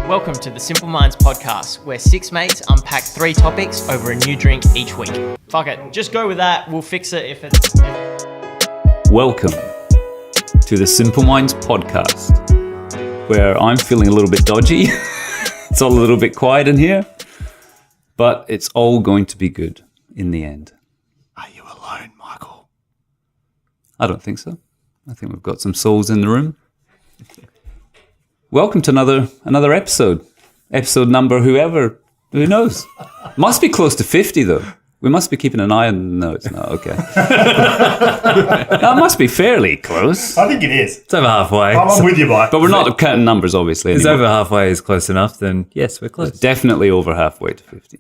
Welcome to the Simple Minds podcast, where six mates unpack three topics over a new drink each week. Fuck it, just go with that. We'll fix it if it's... Welcome to the Simple Minds podcast, where I'm feeling a little bit dodgy. It's all a little bit quiet in here, but it's all going to be good in the end. Are you alone, Michael? I don't think so. I think we've got some souls in the room. Welcome to another episode. Episode number who knows? Must be close to 50 though. We must be keeping an eye on the notes. No, okay. That must be fairly close. I think it is. It's over halfway. I'm with you, Mike. But we're not counting numbers, obviously. It's anymore. over halfway is close enough, then yes, we're close. It's definitely over halfway to 50.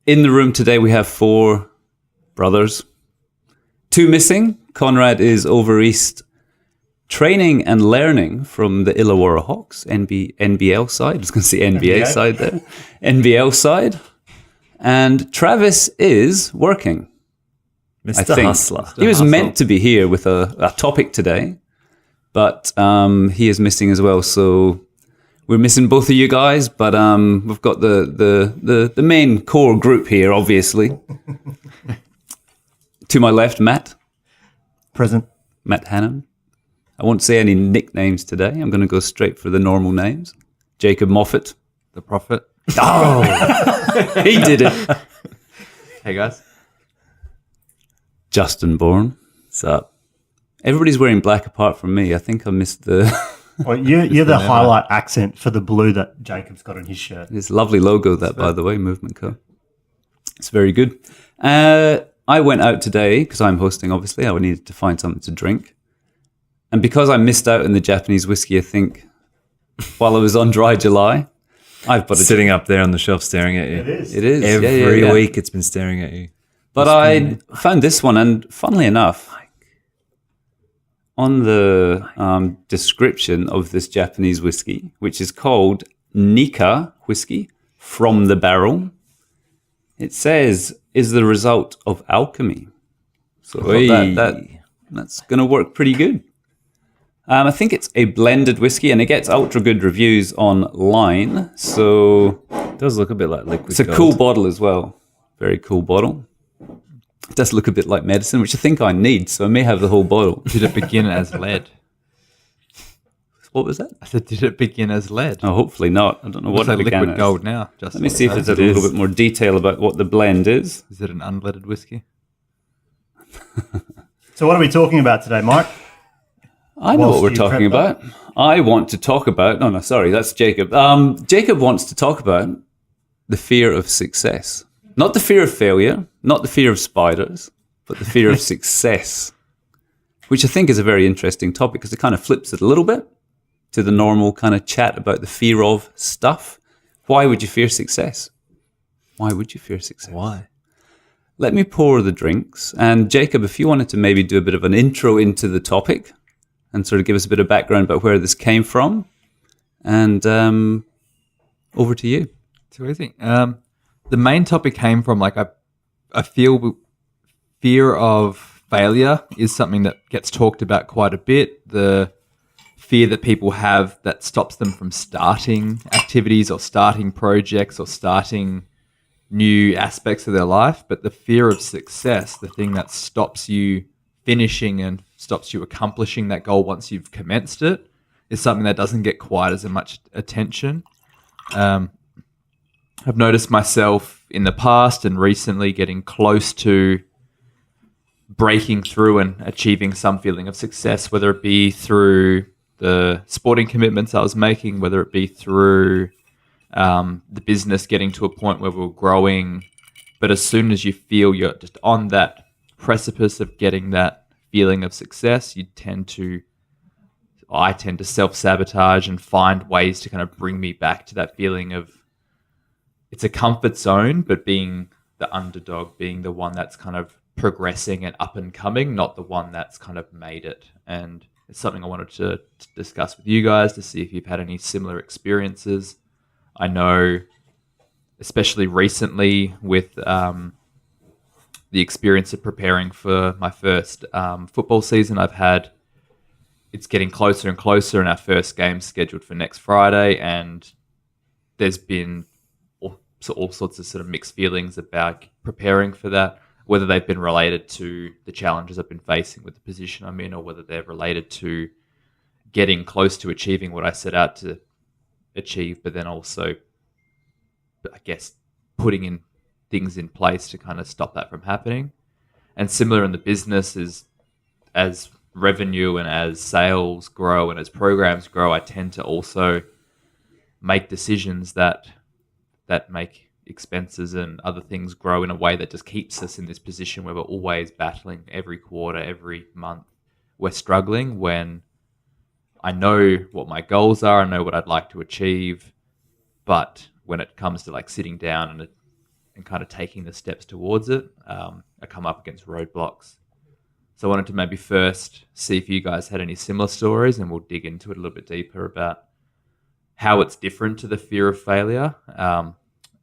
In the room today, we have four brothers. Two missing. Conrad is over east training and learning from the Illawarra Hawks, NBL side. I was going to say NBA side there. NBL side. And Travis is working. Mr. Hustler. He was meant to be here with a topic today, but he is missing as well. So we're missing both of you guys, but we've got the main core group here, obviously. To my left, Matt. Present. Matt Hannon. I won't say any nicknames today. I'm going to go straight for the normal names. Jacob Moffat. The Prophet. Oh, he did it. Hey, guys. Justin Bourne. What's up? Everybody's wearing black apart from me. I think I missed the... Well, you're the highlight accent for the blue that Jacob's got on his shirt. This lovely logo, that, by the way, Movement Co. It's very good. I went out today, because I'm hosting, obviously. I needed to find something to drink. And because I missed out on the Japanese whiskey, I think, while I was on Dry July, I've put Sitting up there on the shelf staring at you. It is. It is. Every week it's been staring at you. But I found this one, and funnily enough, on the description of this Japanese whiskey, which is called Nikka whiskey from the barrel, it says is the result of alchemy. So I thought that's going to work pretty good. I think it's a blended whiskey, and it gets ultra good reviews online. So It does look a bit like liquid it's a gold. cool bottle as well. Very cool bottle. It does look a bit like medicine, which I think I need, so I may have the whole bottle. Did it begin as lead? What was that? I said, did it begin as lead? Oh, hopefully not. I don't know what What's it like began liquid as. gold now? Just Let me see if there's a little bit more detail about what the blend is. Is it an unleaded whiskey? So what are we talking about today, Mike? I know Whilst what we're you talking prep about. I want to talk about... No, sorry, that's Jacob. Jacob wants to talk about the fear of success. Not the fear of failure, not the fear of spiders, but the fear of success, which I think is a very interesting topic because it kind of flips it a little bit to the normal kind of chat about the fear of stuff. Why would you fear success? Why would you fear success? Why? Let me pour the drinks. And Jacob, if you wanted to maybe do a bit of an intro into the topic and sort of give us a bit of background about where this came from. And over to you. So what do you think? The main topic came from I feel fear of failure is something that gets talked about quite a bit. The fear that people have that stops them from starting activities or starting projects or starting new aspects of their life. But the fear of success, the thing that stops you finishing and stops you accomplishing that goal once you've commenced it, is something that doesn't get quite as much attention. I've noticed myself in the past and recently getting close to breaking through and achieving some feeling of success, whether it be through the sporting commitments I was making, whether it be through the business getting to a point where we're growing. But as soon as you feel you're just on that precipice of getting that feeling of success, I tend to self-sabotage and find ways to kind of bring me back to that feeling of it's a comfort zone, but being the underdog, being the one that's kind of progressing and up and coming, not the one that's kind of made it. And it's something I wanted to discuss with you guys to see if you've had any similar experiences. I know, especially recently with the experience of preparing for my first football season, I've had it's getting closer and closer, and our first game's scheduled for next Friday, and there's been all sorts of sort of mixed feelings about preparing for that, whether they've been related to the challenges I've been facing with the position I'm in, or whether they're related to getting close to achieving what I set out to achieve, but then also, I guess, putting in things in place to kind of stop that from happening. And similar in the business is, as revenue and as sales grow and as programs grow, I tend to also make decisions that make expenses and other things grow in a way that just keeps us in this position where we're always battling every quarter, every month. We're struggling when I know what my goals are, I know what I'd like to achieve, but when it comes to like sitting down and kind of taking the steps towards it, I come up against roadblocks. So I wanted to maybe first see if you guys had any similar stories, and we'll dig into it a little bit deeper about how it's different to the fear of failure,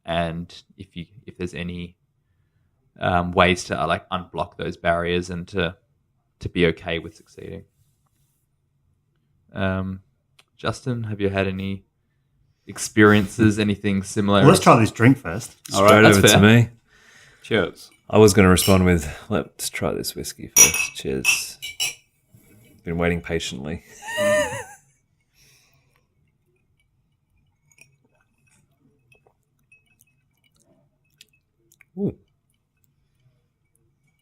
and if there's any ways to like unblock those barriers and to be okay with succeeding. Justin, have you had any experiences, anything similar? Well, let's try this drink first. All right, Straight over that's to fair. me. cheers. I was going to respond with, let's try this whiskey first. Cheers. Been waiting patiently. Ooh.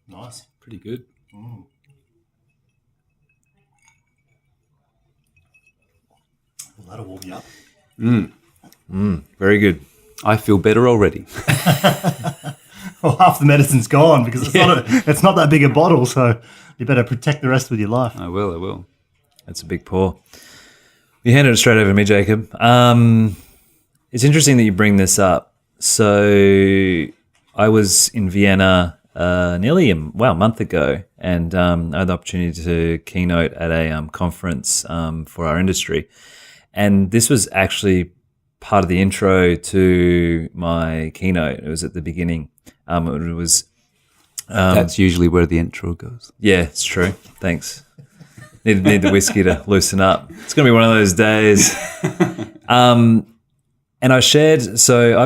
Nice. Pretty good. Well, that'll warm you up. Very good. I feel better already. Well, half the medicine's gone because it's not that big a bottle, so you better protect the rest with your life. I will. That's a big pour. You handed it straight over to me, Jacob. It's interesting that you bring this up. So I was in Vienna nearly a month ago, and I had the opportunity to keynote at a conference for our industry. And this was actually part of the intro to my keynote. It was at the beginning. It was That's usually where the intro goes. yeah, it's true. Thanks. Need the whiskey to loosen up. It's gonna be one of those days. And I shared. So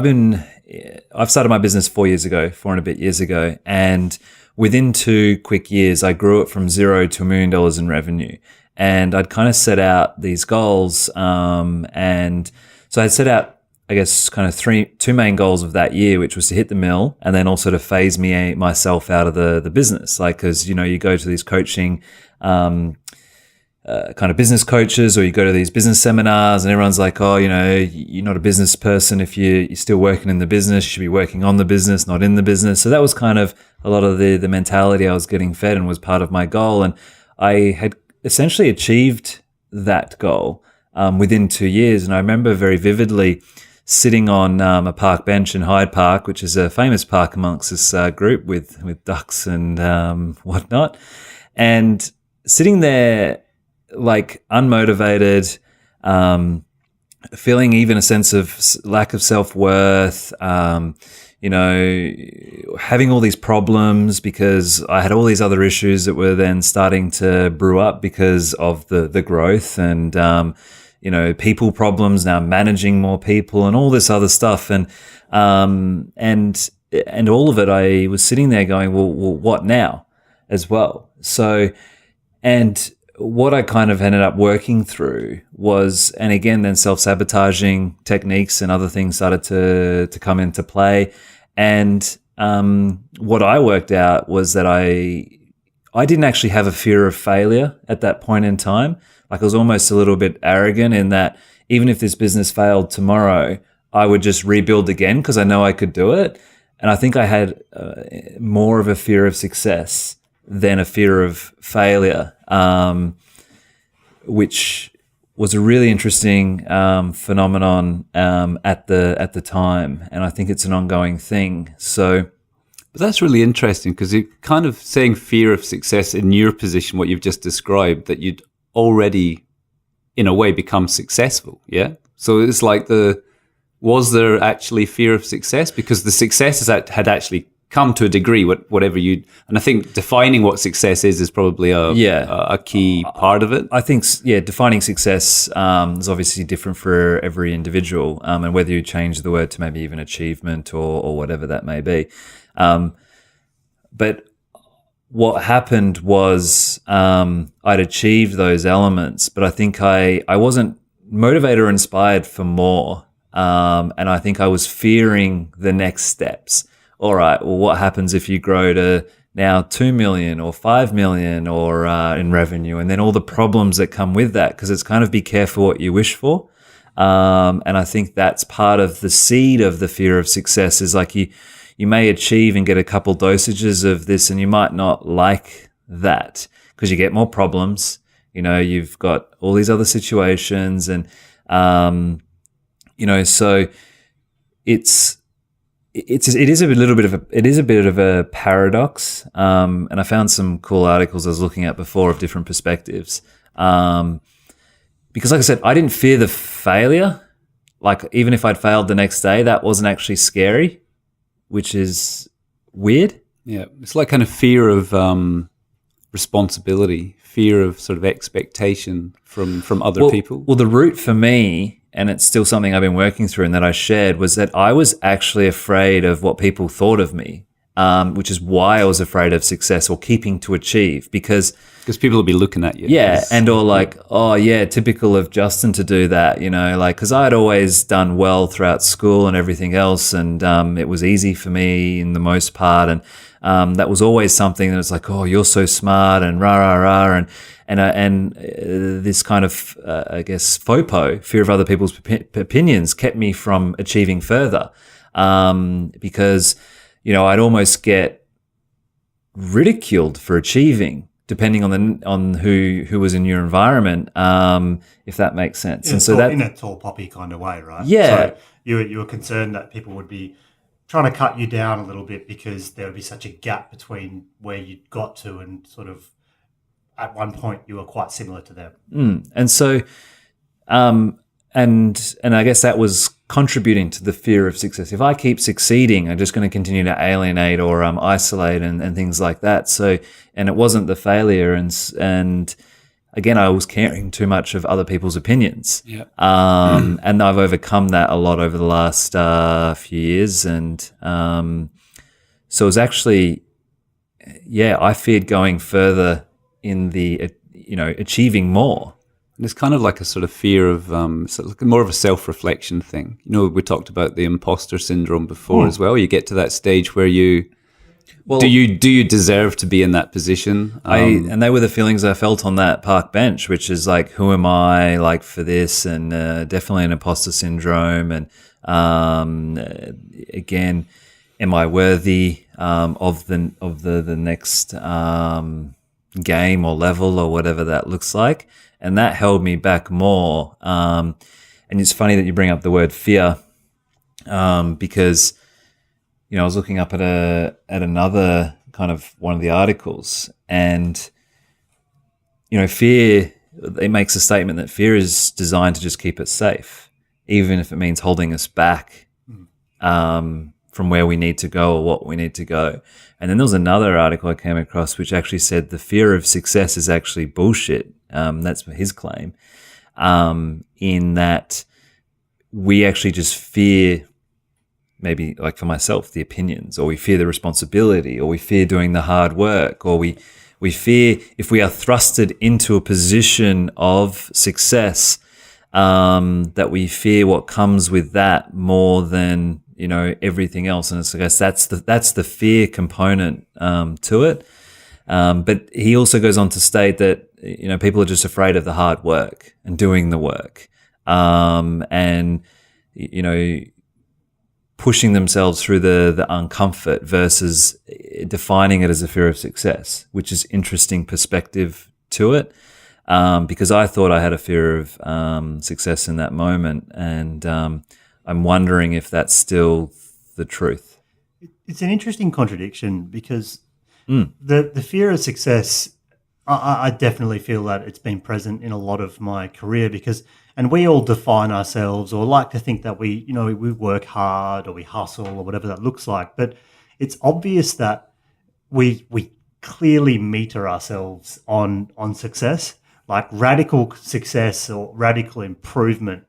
I've started my business 4 and a bit years ago, and within 2 quick years, I grew it from $0 to $1 million in revenue. And I'd kind of set out these goals, and so I set out, I guess, kind of two main goals of that year, which was to hit the mill and then also to phase myself out of the business. Like, because, you go to these coaching kind of business coaches, or you go to these business seminars and everyone's like, oh, you're not a business person if you're still working in the business. You should be working on the business, not in the business. So that was kind of a lot of the mentality I was getting fed and was part of my goal. And I had essentially achieved that goal within 2 years. And I remember very vividly sitting on a park bench in Hyde Park, which is a famous park amongst this group with ducks and whatnot, and sitting there like unmotivated, feeling even a sense of lack of self-worth, having all these problems because I had all these other issues that were then starting to brew up because of the growth and, people problems, now managing more people and all this other stuff. And all of it, I was sitting there going, well, what now as well? So, and what I kind of ended up working through was, and again, then self-sabotaging techniques and other things started to come into play. And what I worked out was that I didn't actually have a fear of failure at that point in time. Like, I was almost a little bit arrogant in that even if this business failed tomorrow, I would just rebuild again because I know I could do it. And I think I had more of a fear of success than a fear of failure, which was a really interesting phenomenon at the time, and I think it's an ongoing thing. So, But that's really interesting because you're kind of saying fear of success in your position, what you've just described, that you'd already, in a way, become successful. Yeah. So it's like was there actually fear of success? Because the success had actually come to a degree, whatever you. And I think defining what success is probably a key part of it. I think, defining success is obviously different for every individual, and whether you change the word to maybe even achievement or whatever that may be. But what happened was I'd achieved those elements, but I think I wasn't motivated or inspired for more. And I think I was fearing the next steps. All right, well, what happens if you grow to now 2 million or 5 million or in revenue, and then all the problems that come with that, because it's kind of be careful what you wish for. And I think that's part of the seed of the fear of success is like you may achieve and get a couple dosages of this, and you might not like that because you get more problems. You know, you've got all these other situations, and so it is a bit of a paradox. And I found some cool articles I was looking at before of different perspectives. Because like I said, I didn't fear the failure. Like even if I'd failed the next day, that wasn't actually scary, which is weird. Yeah, it's like kind of fear of responsibility, fear of sort of expectation from other people. Well, the root for me, and it's still something I've been working through and that I shared, was that I was actually afraid of what people thought of me, which is why I was afraid of success or keeping to achieve, because people will be looking at you. Yeah, and or like, oh yeah, typical of Justin to do that, you know, like, because I had always done well throughout school and everything else, and it was easy for me in the most part, and that was always something that was like, oh, you're so smart and rah rah rah, and this kind of I guess FOPO, fear of other people's opinions, kept me from achieving further, because you know I'd almost get ridiculed for achieving, depending on who was in your environment, if that makes sense. Yeah, and so that in a tall poppy kind of way, right? Yeah. So you were concerned that people would be trying to cut you down a little bit because there would be such a gap between where you got to and sort of at one point you were quite similar to them. And so, and I guess that was contributing to the fear of success. If I keep succeeding, I'm just going to continue to alienate or isolate and things like that. So, and it wasn't the failure, and again, I was caring too much of other people's opinions. Yeah. And I've overcome that a lot over the last few years, and so it was actually, I feared going further in the achieving more. And it's kind of like a sort of fear of more of a self-reflection thing. You know, we talked about the imposter syndrome before as well. You get to that stage where do you deserve to be in that position? And they were the feelings I felt on that park bench, which is like, who am I like for this? And definitely an imposter syndrome. And again, am I worthy of the next game or level or whatever that looks like? And that held me back more. And it's funny that you bring up the word fear, because I was looking up at another kind of one of the articles, and fear. It makes a statement that fear is designed to just keep us safe, even if it means holding us back from where we need to go or what we need to go. And then there was another article I came across which actually said the fear of success is actually bullshit. That's his claim, in that we actually just fear, maybe like for myself, the opinions, or we fear the responsibility, or we fear doing the hard work, or we fear if we are thrusted into a position of success, that we fear what comes with that more than everything else. And I guess that's the fear component to it. But he also goes on to state that people are just afraid of the hard work and doing the work, and pushing themselves through the uncomfort versus defining it as a fear of success, which is interesting perspective to it. Because I thought I had a fear of success in that moment, and I'm wondering if that's still the truth. It's an interesting contradiction because the fear of success, I definitely feel that it's been present in a lot of my career and we all define ourselves or like to think that we work hard or we hustle or whatever that looks like. But it's obvious that we clearly meter ourselves on success. Like radical success or radical improvement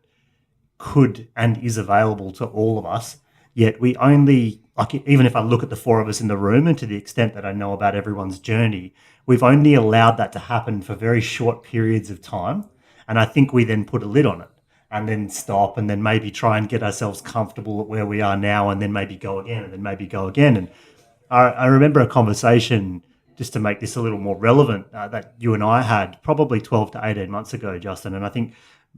could and is available to all of us. Yet we only, like, even if I look at the four of us in the room and to the extent that I know about everyone's journey, we've only allowed that to happen for very short periods of time. And I think we then put a lid on it and then stop and then maybe try and get ourselves comfortable at where we are now and then maybe go again and then maybe go again. And I remember a conversation, just to make this a little more relevant, that you and I had probably 12 to 18 months ago, Justin. And I think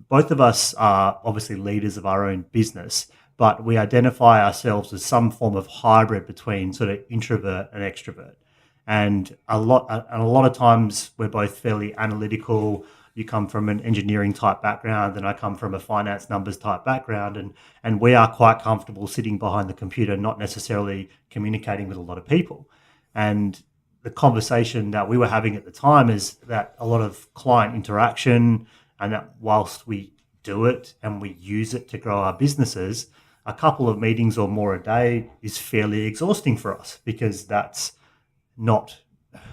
both of us are obviously leaders of our own business, but we identify ourselves as some form of hybrid between sort of introvert and extrovert. And a lot of times we're both fairly analytical. You come from an engineering type background and I come from a finance numbers type background, and we are quite comfortable sitting behind the computer, not necessarily communicating with a lot of people. And the conversation that we were having at the time is that a lot of client interaction, and that whilst we do it and we use it to grow our businesses, a couple of meetings or more a day is fairly exhausting for us because that's not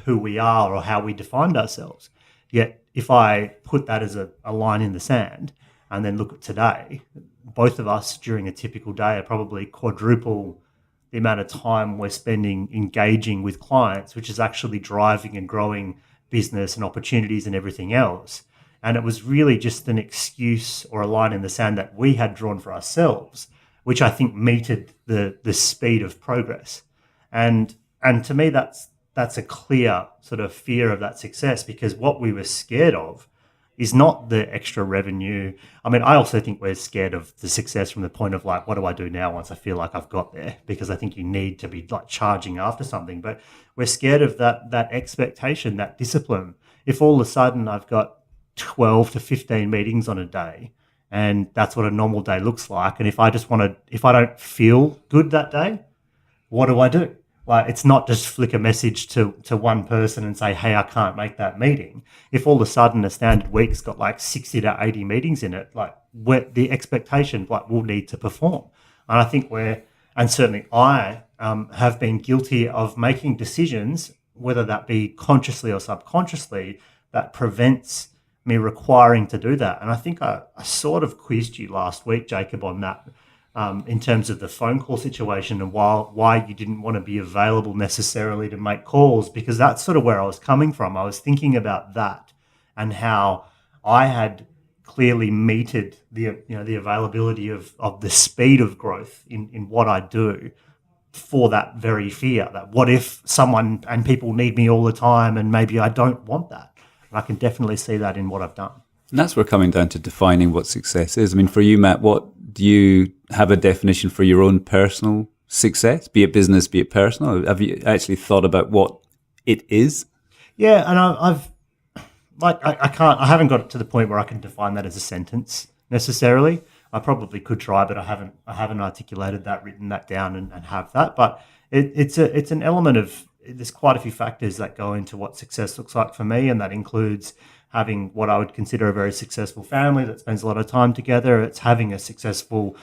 who we are or how we defined ourselves. Yet if I put that as a line in the sand and then look at today, both of us during a typical day are probably quadruple the amount of time we're spending engaging with clients, which is actually driving and growing business and opportunities and everything else. And it was really just an excuse or a line in the sand that we had drawn for ourselves, which I think meted the speed of progress. And to me, that's a clear sort of fear of that success, because what we were scared of is not the extra revenue. I mean, I also think we're scared of the success from the point of like, what do I do now once I feel like I've got there? Because I think you need to be like charging after something. But we're scared of that expectation, that discipline. If all of a sudden I've got 12 to 15 meetings on a day, and that's what a normal day looks like, and if I don't feel good that day, what do I do? Like, it's not just flick a message to one person and say, hey, I can't make that meeting. If all of a sudden a standard week's got like 60 to 80 meetings in it, like the expectation, like, we'll need to perform. And I think and certainly I have been guilty of making decisions, whether that be consciously or subconsciously, that prevents me requiring to do that. And I think I sort of quizzed you last week, Jacob, on that. In terms of the phone call situation and why you didn't want to be available necessarily to make calls, because that's sort of where I was coming from. I was thinking about that and how I had clearly meted the availability of the speed of growth in what I do for that very fear, that what if someone and people need me all the time and maybe I don't want that. And I can definitely see that in what I've done. And that's where we're coming down to defining what success is. I mean, for you, Matt, do you have a definition for your own personal success, be it business, be it personal? Have you actually thought about what it is? Yeah, and I haven't got to the point where I can define that as a sentence necessarily. I probably could try, but I haven't articulated that, written that down, and have that. But it's an element of, there's quite a few factors that go into what success looks like for me, and that includes having what I would consider a very successful family that spends a lot of time together. It's having a successful,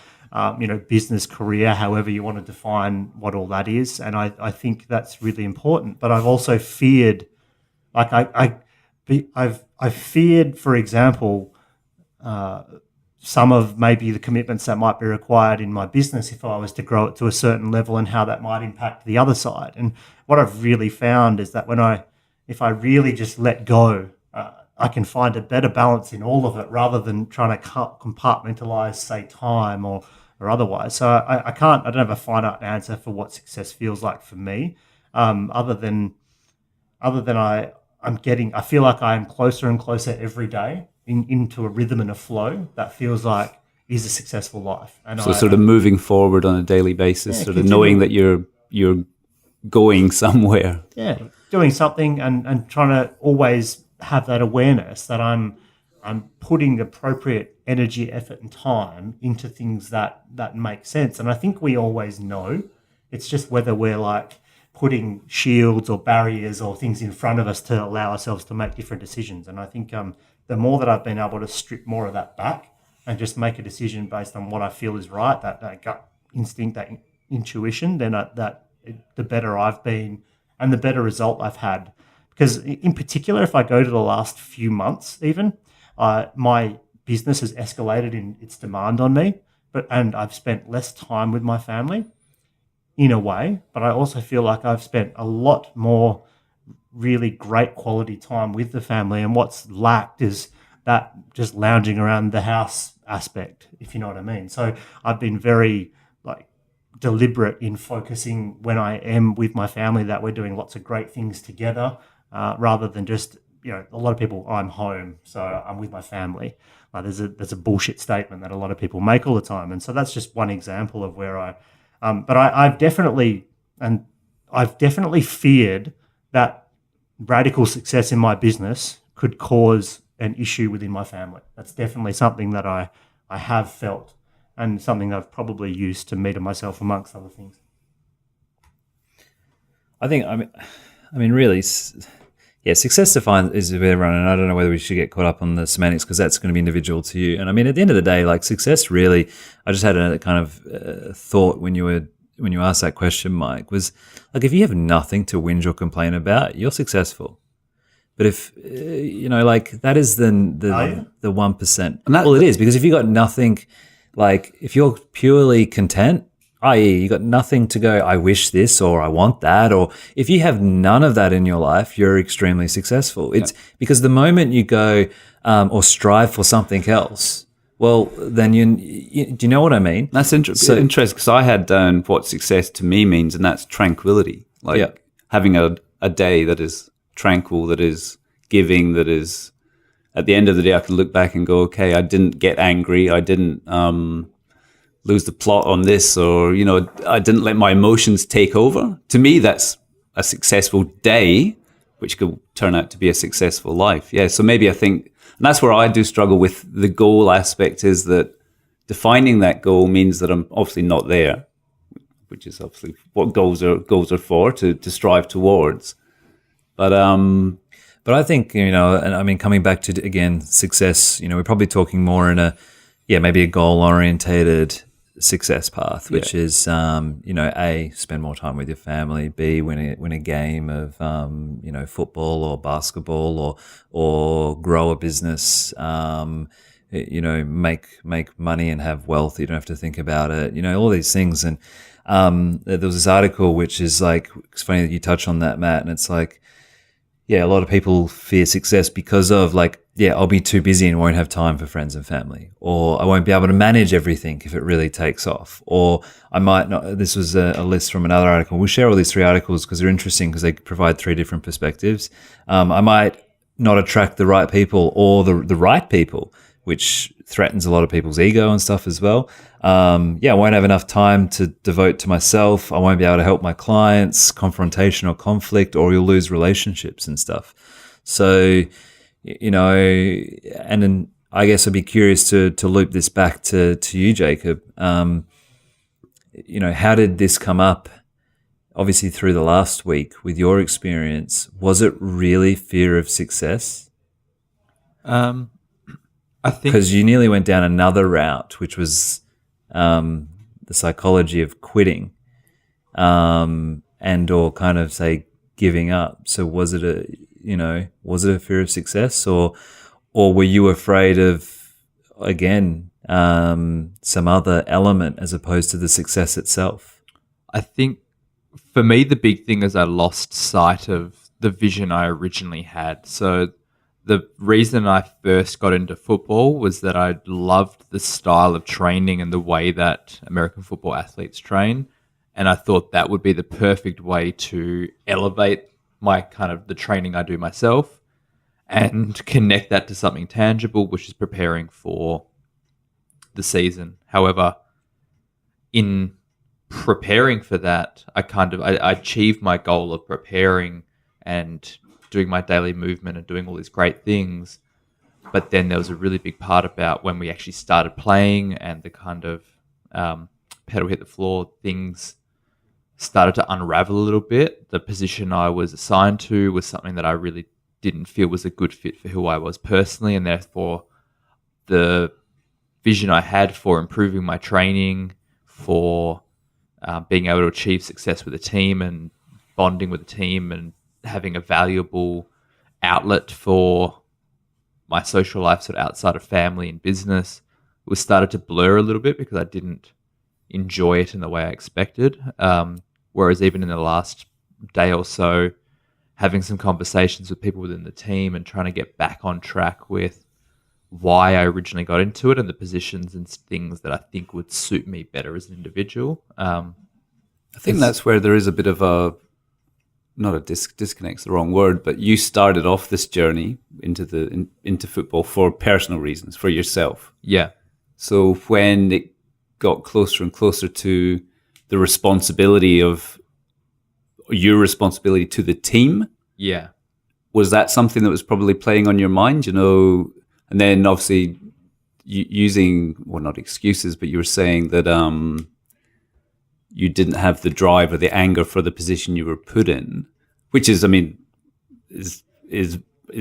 business career, however you want to define what all that is. And I think that's really important. But I've also feared, like I've feared, for example, some of maybe the commitments that might be required in my business if I was to grow it to a certain level, and how that might impact the other side. And what I've really found is that if I really just let go, I can find a better balance in all of it, rather than trying to compartmentalize, say, time or otherwise. So I don't have a finite answer for what success feels like for me, other than I feel like I am closer and closer every day into a rhythm and a flow that feels like is a successful life. And so sort of moving forward on a daily basis, sort of knowing that you're going somewhere. Yeah, doing something and trying to always have that awareness that I'm putting appropriate energy, effort, and time into things that make sense. And I think we always know. It's just whether we're like putting shields or barriers or things in front of us to allow ourselves to make different decisions. And I think the more that I've been able to strip more of that back and just make a decision based on what I feel is right, that gut instinct, that intuition, then that the better I've been and the better result I've had. Because in particular, if I go to the last few months, even my business has escalated in its demand on me, and I've spent less time with my family in a way, but I also feel like I've spent a lot more really great quality time with the family. And what's lacked is that just lounging around the house aspect, if you know what I mean. So I've been very deliberate in focusing when I am with my family that we're doing lots of great things together, rather than just, a lot of people, I'm home, so I'm with my family. There's a bullshit statement that a lot of people make all the time. And so that's just one example of where I've definitely feared that radical success in my business could cause an issue within my family. That's definitely something that I have felt, and something that I've probably used to meter myself, amongst other things. I mean, really, success defined is of everyone, and I don't know whether we should get caught up on the semantics because that's going to be individual to you. And I mean, at the end of the day, success really, I just had a kind of thought when you asked that question, Mike, was if you have nothing to whinge or complain about, you're successful. But if that is the 1%. Well, it is, because if you got nothing, if you're purely content, i.e., you got nothing to go, I wish this or I want that, or if you have none of that in your life, you're extremely successful. It's because the moment you go or strive for something else, well, then do you know what I mean? That's interesting because I had down what success to me means, and that's tranquility. Having a day that is tranquil, that is giving, that is, at the end of the day, I could look back and go, okay, I didn't get angry, I didn't lose the plot on this, or I didn't let my emotions take over. To me, that's a successful day, which could turn out to be a successful life. Yeah, so maybe I think, and that's where I do struggle with the goal aspect, is that defining that goal means that I'm obviously not there, which is obviously what goals are for, to strive towards. But I think, and I mean, coming back to, again, success, we're probably talking more in maybe a goal-orientated success path, which is, A, spend more time with your family, B, win a game of, football or basketball, or grow a business, make money and have wealth. You don't have to think about it, all these things. And there was this article, which is it's funny that you touch on that, Matt, and it's a lot of people fear success because of I'll be too busy and won't have time for friends and family, or I won't be able to manage everything if it really takes off, or I might not. This was a list from another article. We'll share all these 3 articles because they're interesting, because they provide 3 different perspectives. I might not attract the right people or the right people, which threatens a lot of people's ego and stuff as well. I won't have enough time to devote to myself. I won't be able to help my clients, confrontation or conflict, or you'll lose relationships and stuff. So, and then I guess I'd be curious to loop this back to you, Jacob. How did this come up? Obviously through the last week with your experience, was it really fear of success? I think, because you nearly went down another route, which was the psychology of quitting, and or kind of say giving up. So was it a fear of success, or were you afraid of, again, some other element as opposed to the success itself? I think for me, the big thing is I lost sight of the vision I originally had. So the reason I first got into football was that I loved the style of training and the way that American football athletes train. And I thought that would be the perfect way to elevate my kind of the training I do myself and connect that to something tangible, which is preparing for the season. However, in preparing for that, I achieved my goal of preparing and doing my daily movement and doing all these great things. But then there was a really big part about when we actually started playing and the kind of pedal hit the floor, things started to unravel a little bit. The position I was assigned to was something that I really didn't feel was a good fit for who I was personally, and therefore the vision I had for improving my training, for being able to achieve success with a team and bonding with a team and having a valuable outlet for my social life sort of outside of family and business was started to blur a little bit because I didn't enjoy it in the way I expected. Whereas even in the last day or so, having some conversations with people within the team and trying to get back on track with why I originally got into it and the positions and things that I think would suit me better as an individual. I think that's where there is a bit of a, not a disconnect's the wrong word, but you started off this journey into football for personal reasons, for yourself. Yeah. So when it got closer and closer to the responsibility of your responsibility to the team, Yeah. was that something that was probably playing on your mind, and then obviously using, well, not excuses, but you were saying that you didn't have the drive or the anger for the position you were put in, which is, I mean, is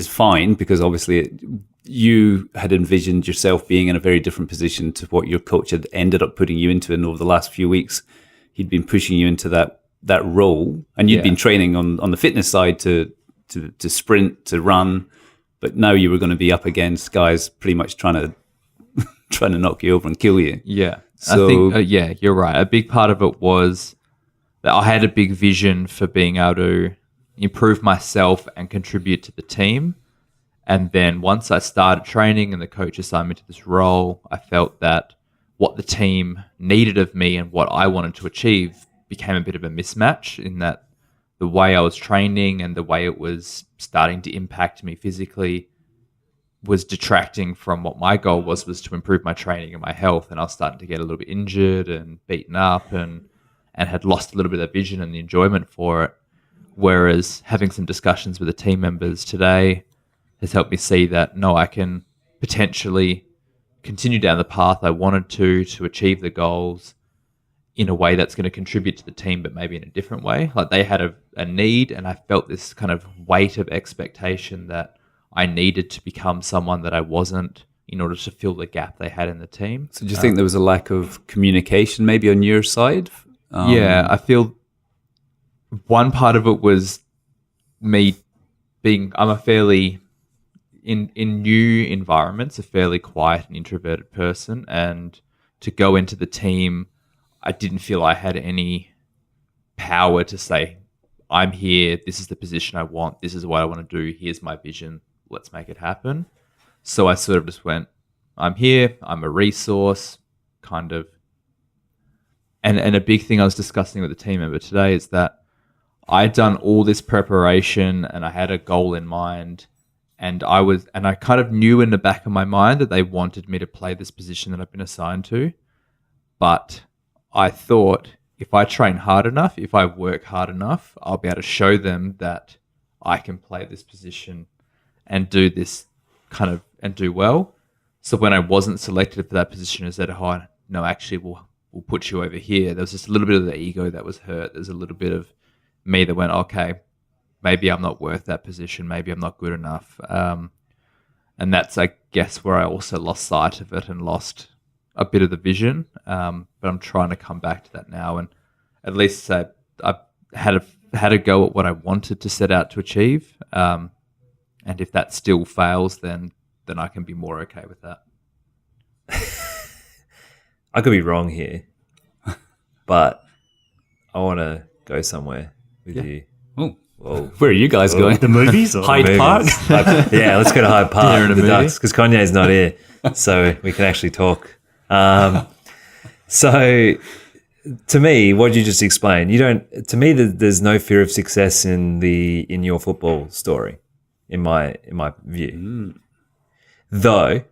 fine, because obviously you had envisioned yourself being in a very different position to what your coach had ended up putting you into. And over the last few weeks, he'd been pushing you into that role, and you'd been training on the fitness side to sprint, to run, but now you were going to be up against guys pretty much trying to knock you over and kill you. Yeah. So, I think, you're right. A big part of it was that I had a big vision for being able to improve myself and contribute to the team. And then once I started training and the coach assigned me to this role, I felt that what the team needed of me and what I wanted to achieve became a bit of a mismatch, in that the way I was training and the way it was starting to impact me physically was detracting from what my goal was to improve my training and my health. And I was starting to get a little bit injured and beaten up and had lost a little bit of the vision and the enjoyment for it. Whereas having some discussions with the team members today has helped me see that, no, I can potentially continue down the path I wanted to achieve the goals in a way that's going to contribute to the team, but maybe in a different way. Like, they had a need, and I felt this kind of weight of expectation that I needed to become someone that I wasn't in order to fill the gap they had in the team. So do you think there was a lack of communication maybe on your side? Yeah, I feel one part of it was me I'm a fairly, in new environments, a fairly quiet and introverted person. And to go into the team, I didn't feel I had any power to say, I'm here, this is the position I want, this is what I want to do, here's my vision, let's make it happen. So I sort of just went, I'm here, I'm a resource, kind of. And a big thing I was discussing with a team member today is that I'd done all this preparation and I had a goal in mind, and I kind of knew in the back of my mind that they wanted me to play this position that I've been assigned to. But I thought, if I train hard enough, if I work hard enough, I'll be able to show them that I can play this position and do this and do well. So when I wasn't selected for that position, I said, oh, no, actually, we'll put you over here. There was just a little bit of the ego that was hurt. There's a little bit of me that went, okay, maybe I'm not worth that position. Maybe I'm not good enough. And that's, I guess, where I also lost sight of it and lost a bit of the vision. But I'm trying to come back to that now, and at least say I've had a go at what I wanted to set out to achieve. And if that still fails, then I can be more okay with that. I could be wrong here, but I want to go somewhere with you. Oh, Whoa. where are you guys going? The movies? Or Hyde Park? Yeah, let's go to Hyde Park Dinner and with a the movie. Ducks, because Kanye's not here, so we can actually talk. So to me, what you just explained, to me, there's no fear of success in your football story, in my view. Though,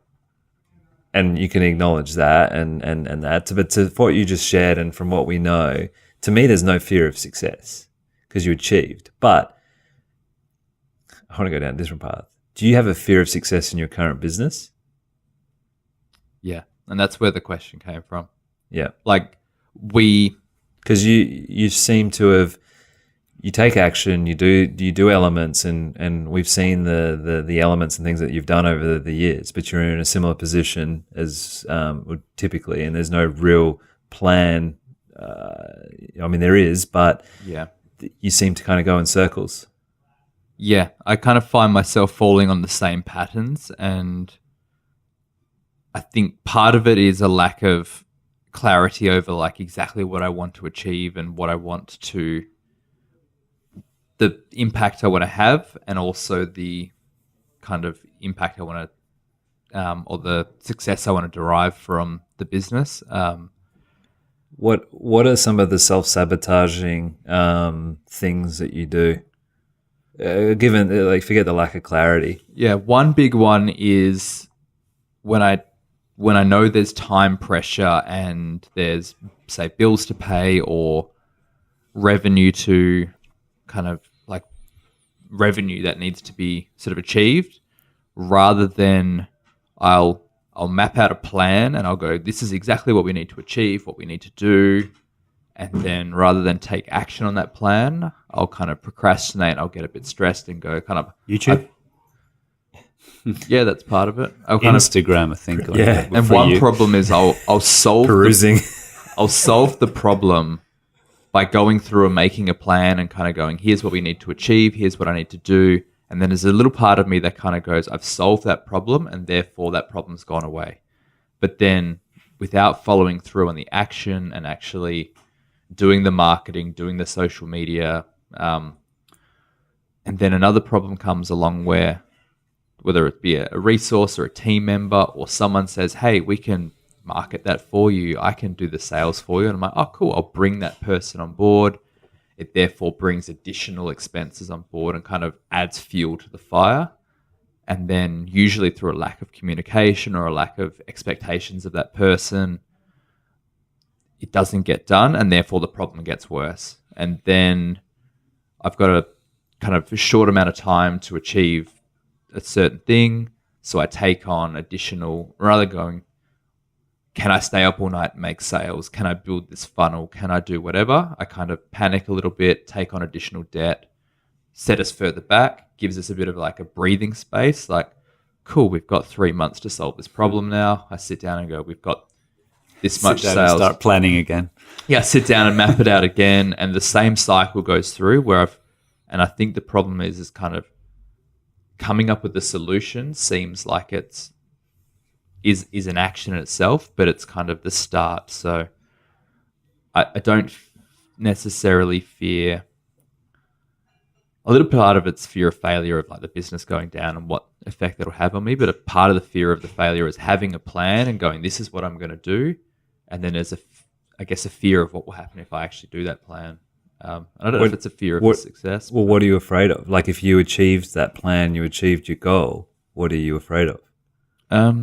and you can acknowledge that and that, but to what you just shared and from what we know, to me, there's no fear of success because you achieved. But I want to go down a different path. Do you have a fear of success in your current business? Yeah. And that's where the question came from. Yeah. Like, because you seem to have, you take action, you do elements, and we've seen the elements and things that you've done over the years, but you're in a similar position as typically, and there's no real plan I mean, there is, but Yeah. you seem to kind of go in circles. Yeah, I kind of find myself falling on the same patterns, and I think part of it is a lack of clarity over like exactly what I want to achieve and what I want to, the impact I want to have, and also the kind of impact I want to, or the success I want to derive from the business. What are some of the self-sabotaging things that you do? Given, like, forget the lack of clarity. Yeah, one big one is when I know there's time pressure and there's, say, bills to pay or revenue to kind of like revenue that needs to be sort of achieved, rather than I'll map out a plan and I'll go, this is exactly what we need to achieve, what we need to do. And then rather than take action on that plan, I'll kind of procrastinate. I'll get a bit stressed and go kind of YouTube. yeah, that's part of it. I'll kind of, Instagram, I think. Yeah, and for one you. problem is I'll solve Perusing. I'll solve the problem by going through and making a plan and kind of going, here's what we need to achieve, here's what I need to do. And then there's a little part of me that kind of goes, I've solved that problem and therefore that problem's gone away. But then without following through on the action and actually doing the marketing, doing the social media, and then another problem comes along where, whether it be a resource or a team member or someone says, hey, we can market that for you, I can do the sales for you. And I'm like, oh, cool, I'll bring that person on board. It therefore brings additional expenses on board and kind of adds fuel to the fire. And then usually through a lack of communication or a lack of expectations of that person, it doesn't get done, and therefore the problem gets worse. And then I've got a kind of a short amount of time to achieve a certain thing, so I take on additional, rather going, can I stay up all night and make sales? Can I build this funnel? Can I do whatever? I kind of panic a little bit, take on additional debt, set us further back, gives us a bit of like a breathing space, like, cool, we've got 3 months to solve this problem now. I sit down and go, we've got this much Sit down and sales. start planning again. Yeah, sit down and map it out again, and the same cycle goes through where and I think the problem is kind of coming up with the solution seems like is an action in itself, but it's kind of the start. So I don't necessarily fear, a little part of it's fear of failure of like the business going down and what effect that'll have on me, but a part of the fear of the failure is having a plan and going, this is what I'm going to do. And then there's I guess a fear of what will happen if I actually do that plan. I don't know if it's a fear of the success. Well, what are you afraid of? Like, if you achieved that plan, you achieved your goal, what are you afraid of? I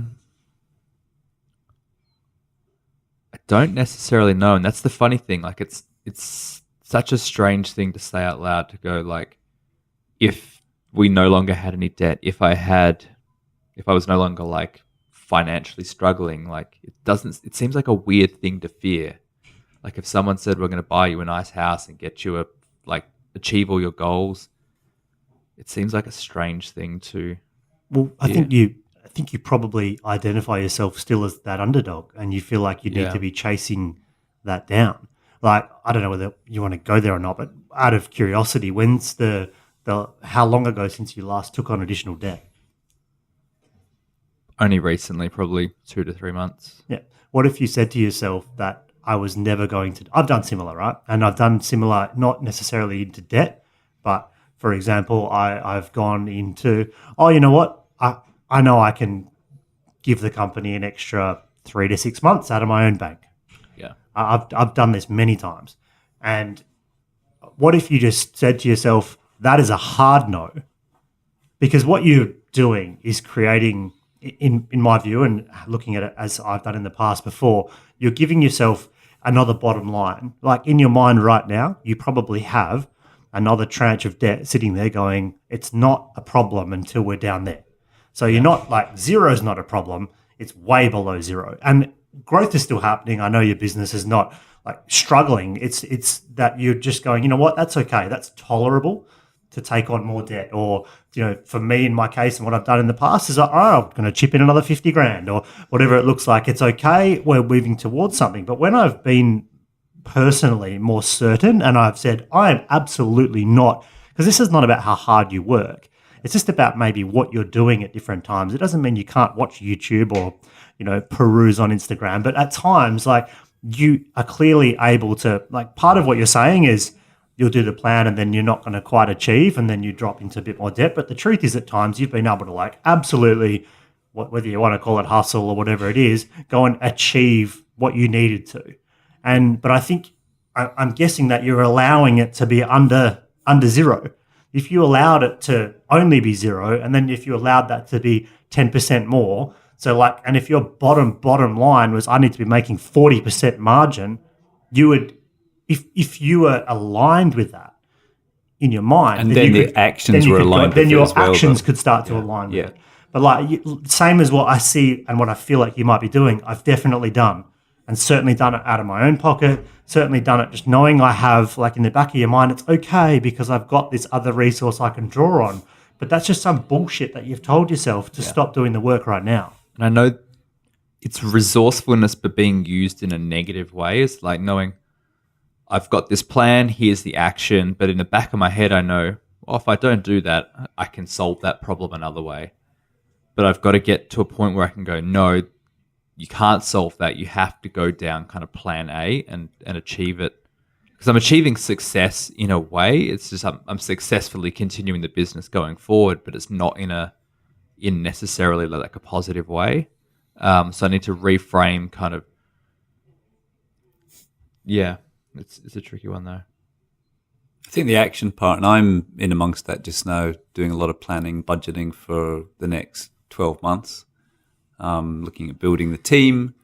don't necessarily know, and that's the funny thing. Like, it's such a strange thing to say out loud, to go like, if we no longer had any debt, if I was no longer like financially struggling, like it seems like a weird thing to fear. Like if someone said, we're going to buy you a nice house and get you achieve all your goals, it seems like a strange thing to. Well, I think you probably identify yourself still as that underdog, and you feel like you need to be chasing that down. Like, I don't know whether you want to go there or not, but out of curiosity, when's the how long ago since you last took on additional debt? Only recently, probably 2 to 3 months. Yeah. What if you said to yourself that I was never going to? I've done similar, right? And I've done similar, not necessarily into debt, but for example, I've gone into, oh, you know what? I know I can give the company an extra 3 to 6 months out of my own bank. Yeah. I've done this many times. And what if you just said to yourself, that is a hard no? Because what you're doing is creating, in my view, and looking at it as I've done in the past before, you're giving yourself another bottom line. Like in your mind right now, you probably have another tranche of debt sitting there going, it's not a problem until we're down there. So you're not like, zero's not a problem, it's way below zero. And growth is still happening. I know your business is not like struggling. It's that you're just going, you know what, that's okay. That's tolerable to take on more debt. Or, you know, for me in my case and what I've done in the past is, I'm going to chip in another 50 grand or whatever it looks like. It's okay. We're moving towards something. But when I've been personally more certain, and I've said I am absolutely not, because this is not about how hard you work. It's just about maybe what you're doing at different times. It doesn't mean you can't watch YouTube or, peruse on Instagram, but at times, like, you are clearly able to, like, part of what you're saying is you'll do the plan and then you're not going to quite achieve, and then you drop into a bit more debt. But the truth is, at times you've been able to, like, absolutely, whether you want to call it hustle or whatever it is, go and achieve what you needed to. But I think I'm guessing that you're allowing it to be under zero. If you allowed it to only be zero, and then if you allowed that to be 10% more, so like, and if your bottom line was, I need to be making 40% margin, you would, if you were aligned with that in your mind, And then the actions were aligned then with it your as well, actions though. could start to align with Yeah. it. But like, same as what I see and what I feel like you might be doing, I've definitely done, and certainly done it out of my own pocket, certainly done it just knowing I have, like, in the back of your mind, it's okay because I've got this other resource I can draw on. But that's just some bullshit that you've told yourself to stop doing the work right now. And I know it's resourcefulness, but being used in a negative way. Is like knowing I've got this plan, here's the action, but in the back of my head, I know, well, if I don't do that, I can solve that problem another way. But I've got to get to a point where I can go, no, you can't solve that. You have to go down kind of plan A and achieve it. Because I'm achieving success in a way. It's just I'm successfully continuing the business going forward, but it's not in necessarily like a positive way. So I need to reframe kind of. Yeah, it's a tricky one though. I think the action part, and I'm in amongst that just now, doing a lot of planning, budgeting for the next 12 months, looking at building the team.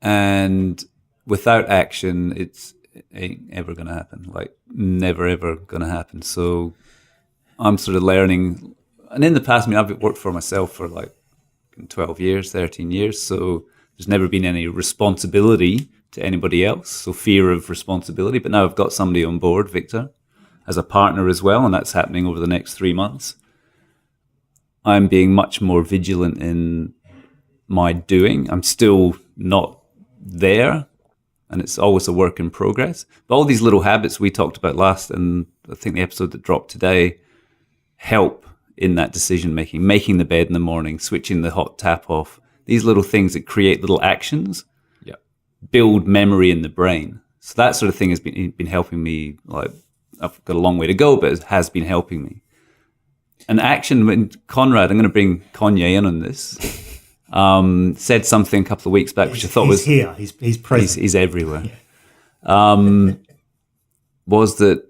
And without action, it ain't ever going to happen, like never, ever going to happen. So I'm sort of learning. And in the past, I mean, I've worked for myself for like 12 years, 13 years. So there's never been any responsibility to anybody else. So fear of responsibility. But now I've got somebody on board, Victor, as a partner as well. And that's happening over the next 3 months. I'm being much more vigilant in my doing. I'm still not there, and it's always a work in progress. But all these little habits we talked about last, and I think the episode that dropped today, help in that decision making, making the bed in the morning, switching the hot tap off. These little things that create little actions, build memory in the brain. So that sort of thing has been helping me. Like, I've got a long way to go, but it has been helping me. And action, when Conrad, I'm going to bring Kanye in on this, said something a couple of weeks back, which I thought was here. He's present. He's everywhere. Was that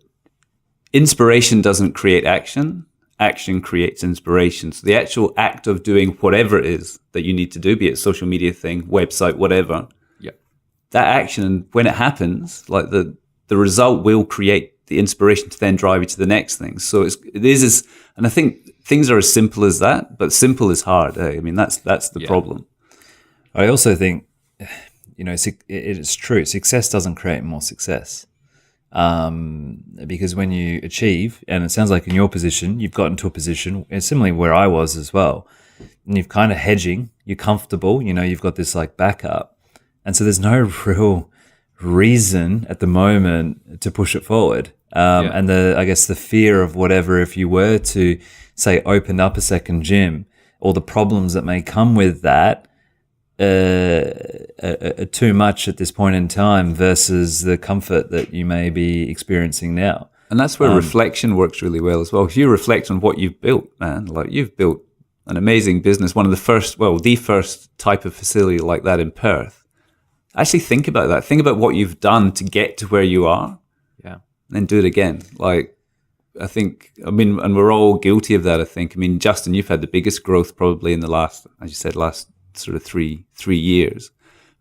inspiration doesn't create action. Action creates inspiration. So the actual act of doing whatever it is that you need to do, be it social media thing, website, whatever, that action, when it happens, like the result will create the inspiration to then drive you to the next thing. So it is, and I think things are as simple as that, but simple is hard. I mean, that's the problem. I also think, it's true. Success doesn't create more success. Because when you achieve, and it sounds like in your position, you've gotten to a position, and similarly where I was as well, and you've kind of hedging, you're comfortable, you've got this like backup. And so there's no real reason at the moment to push it forward. And I guess the fear of whatever, if you were to say open up a second gym, all the problems that may come with that are too much at this point in time versus the comfort that you may be experiencing now. And that's where reflection works really well as well. If you reflect on what you've built, man, like you've built an amazing business, the first type of facility like that in Perth. Actually think about that. Think about what you've done to get to where you are. Yeah. And then do it again. Like, and we're all guilty of that, I think. I mean, Justin, you've had the biggest growth probably in the last sort of three years.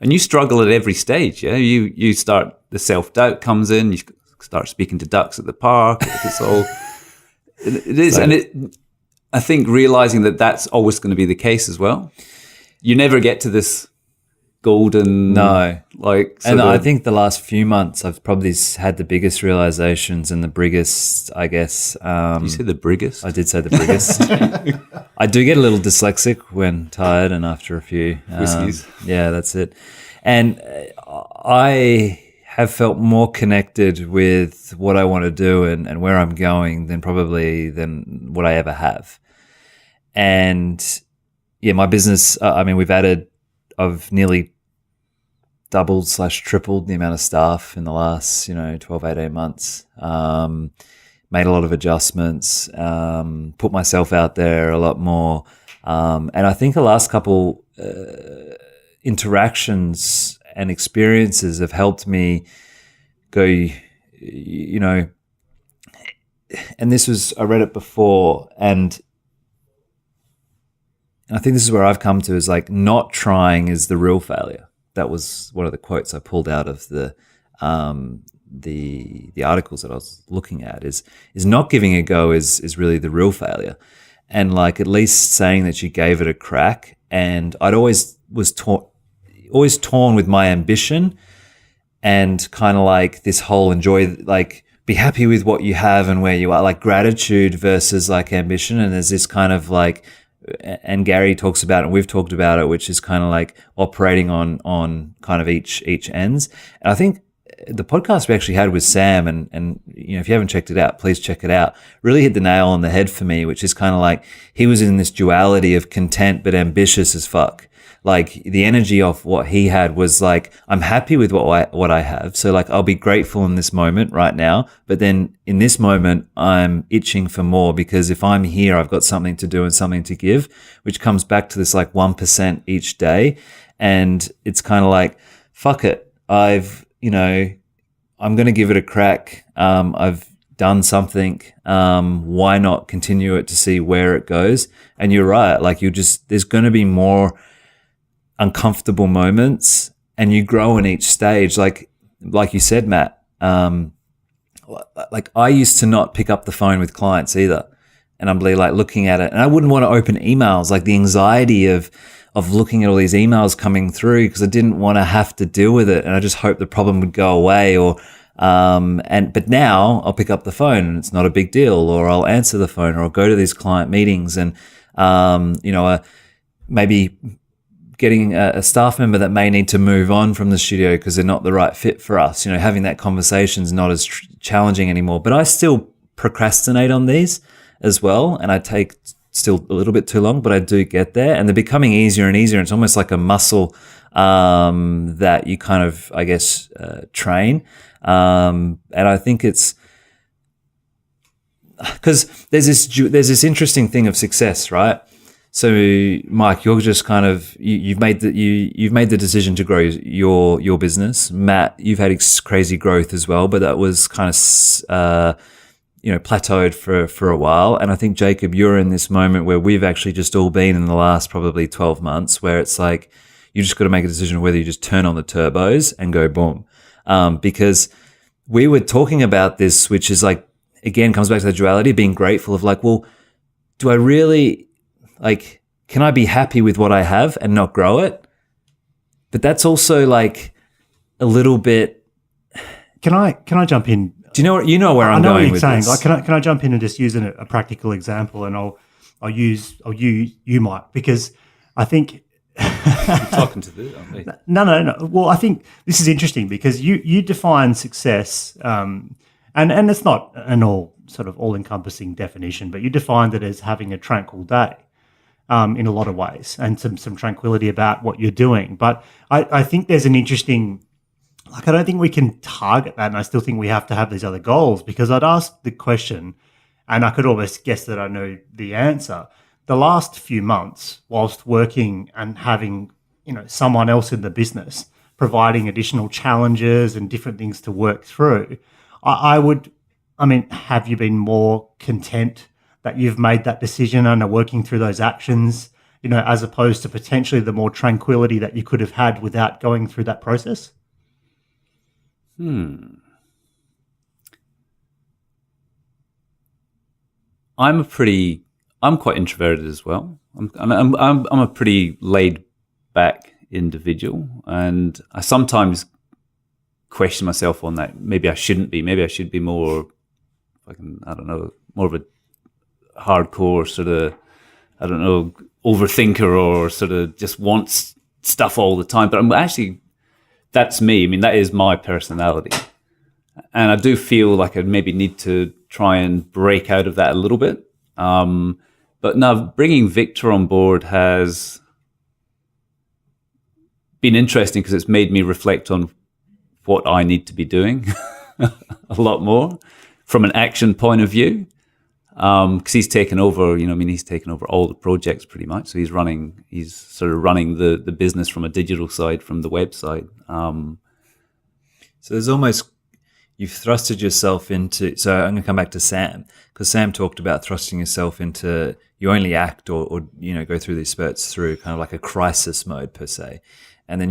And you struggle at every stage, yeah? You start, the self-doubt comes in, you start speaking to ducks at the park. It's all, it is. Right. And I think realizing that that's always going to be the case as well. You never get to this golden, I think the last few months I've probably had the biggest realizations and the biggest, I guess. You say the biggest? I did say the biggest. I do get a little dyslexic when tired and after a few whiskeys. Yeah, that's it. And I have felt more connected with what I want to do and where I'm going than what I ever have. And yeah, my business, I've nearly doubled/tripled the amount of staff in the last, 12, 18 months. Made a lot of adjustments, put myself out there a lot more. And I think the last couple interactions and experiences have helped me go, and I read it before, and I think this is where I've come to, is like, not trying is the real failure. That was one of the quotes I pulled out of the articles that I was looking at, is not giving a go is really the real failure. And like, at least saying that you gave it a crack. And I'd always torn with my ambition and kind of like this whole be happy with what you have and where you are, like gratitude versus like ambition. And there's this kind of like, and Gary talks about it, and we've talked about it, which is kind of like operating on kind of each ends. And I think the podcast we actually had with Sam, and if you haven't checked it out, please check it out, really hit the nail on the head for me, which is kind of like, he was in this duality of content but ambitious as fuck. Like, the energy of what he had was like, I'm happy with what I have. So like, I'll be grateful in this moment right now. But then in this moment, I'm itching for more, because if I'm here, I've got something to do and something to give, which comes back to this like 1% each day. And it's kind of like, fuck it. I'm going to give it a crack. I've done something. Why not continue it to see where it goes? And you're right. Like, there's going to be more uncomfortable moments, and you grow in each stage. Like you said, Matt, like I used to not pick up the phone with clients either. And I'm like looking at it, and I wouldn't want to open emails, like the anxiety of looking at all these emails coming through, because I didn't want to have to deal with it. And I just hoped the problem would go away, but now I'll pick up the phone and it's not a big deal, or I'll answer the phone, or I'll go to these client meetings, and, maybe getting a staff member that may need to move on from the studio because they're not the right fit for us. Having that conversation is not as challenging anymore. But I still procrastinate on these as well, and I take still a little bit too long, but I do get there, and they're becoming easier and easier. It's almost like a muscle that you kind of, I guess, train. And I think it's because there's this interesting thing of success, right? So, Mike, you're just kind of you've made the decision to grow your business. Matt, you've had crazy growth as well, but that was kind of plateaued for a while. And I think, Jacob, you're in this moment where we've actually just all been in the last probably 12 months, where it's like you just got to make a decision of whether you just turn on the turbos and go boom. Because we were talking about this, which is like, again, comes back to the duality, being grateful of like, well, do I really, like, can I be happy with what I have and not grow it? But that's also like a little bit. Can I jump in? Do you know where I'm going with this? Like, can I jump in and just use a practical example, and I'll use you, Mike, because I think. We're talking to this, aren't we? No. Well, I think this is interesting because you define success, and it's not an all-encompassing definition, but you defined it as having a tranquil day, in a lot of ways, and some tranquility about what you're doing. But I think there's an interesting, like, I don't think we can target that, and I still think we have to have these other goals, because I'd ask the question, and I could almost guess that I know the answer. The last few months, whilst working and having, someone else in the business providing additional challenges and different things to work through, have you been more content that you've made that decision and are working through those actions, as opposed to potentially the more tranquility that you could have had without going through that process? I'm quite introverted as well. I'm a pretty laid back individual, and I sometimes question myself on that. Maybe I shouldn't be. Maybe I should be more, more of a hardcore sort of, overthinker, or sort of just wants stuff all the time. But I'm actually that's me. I mean, that is my personality. And I do feel like I maybe need to try and break out of that a little bit. But now bringing Victor on board has been interesting because it's made me reflect on what I need to be doing a lot more from an action point of view. Because he's taken over, he's taken over all the projects pretty much. So he's sort of running the business from a digital side, from the website. So there's almost, you've thrusted yourself into, so I'm going to come back to Sam, because Sam talked about thrusting yourself into, you only act or go through these spurts through kind of like a crisis mode per se. And then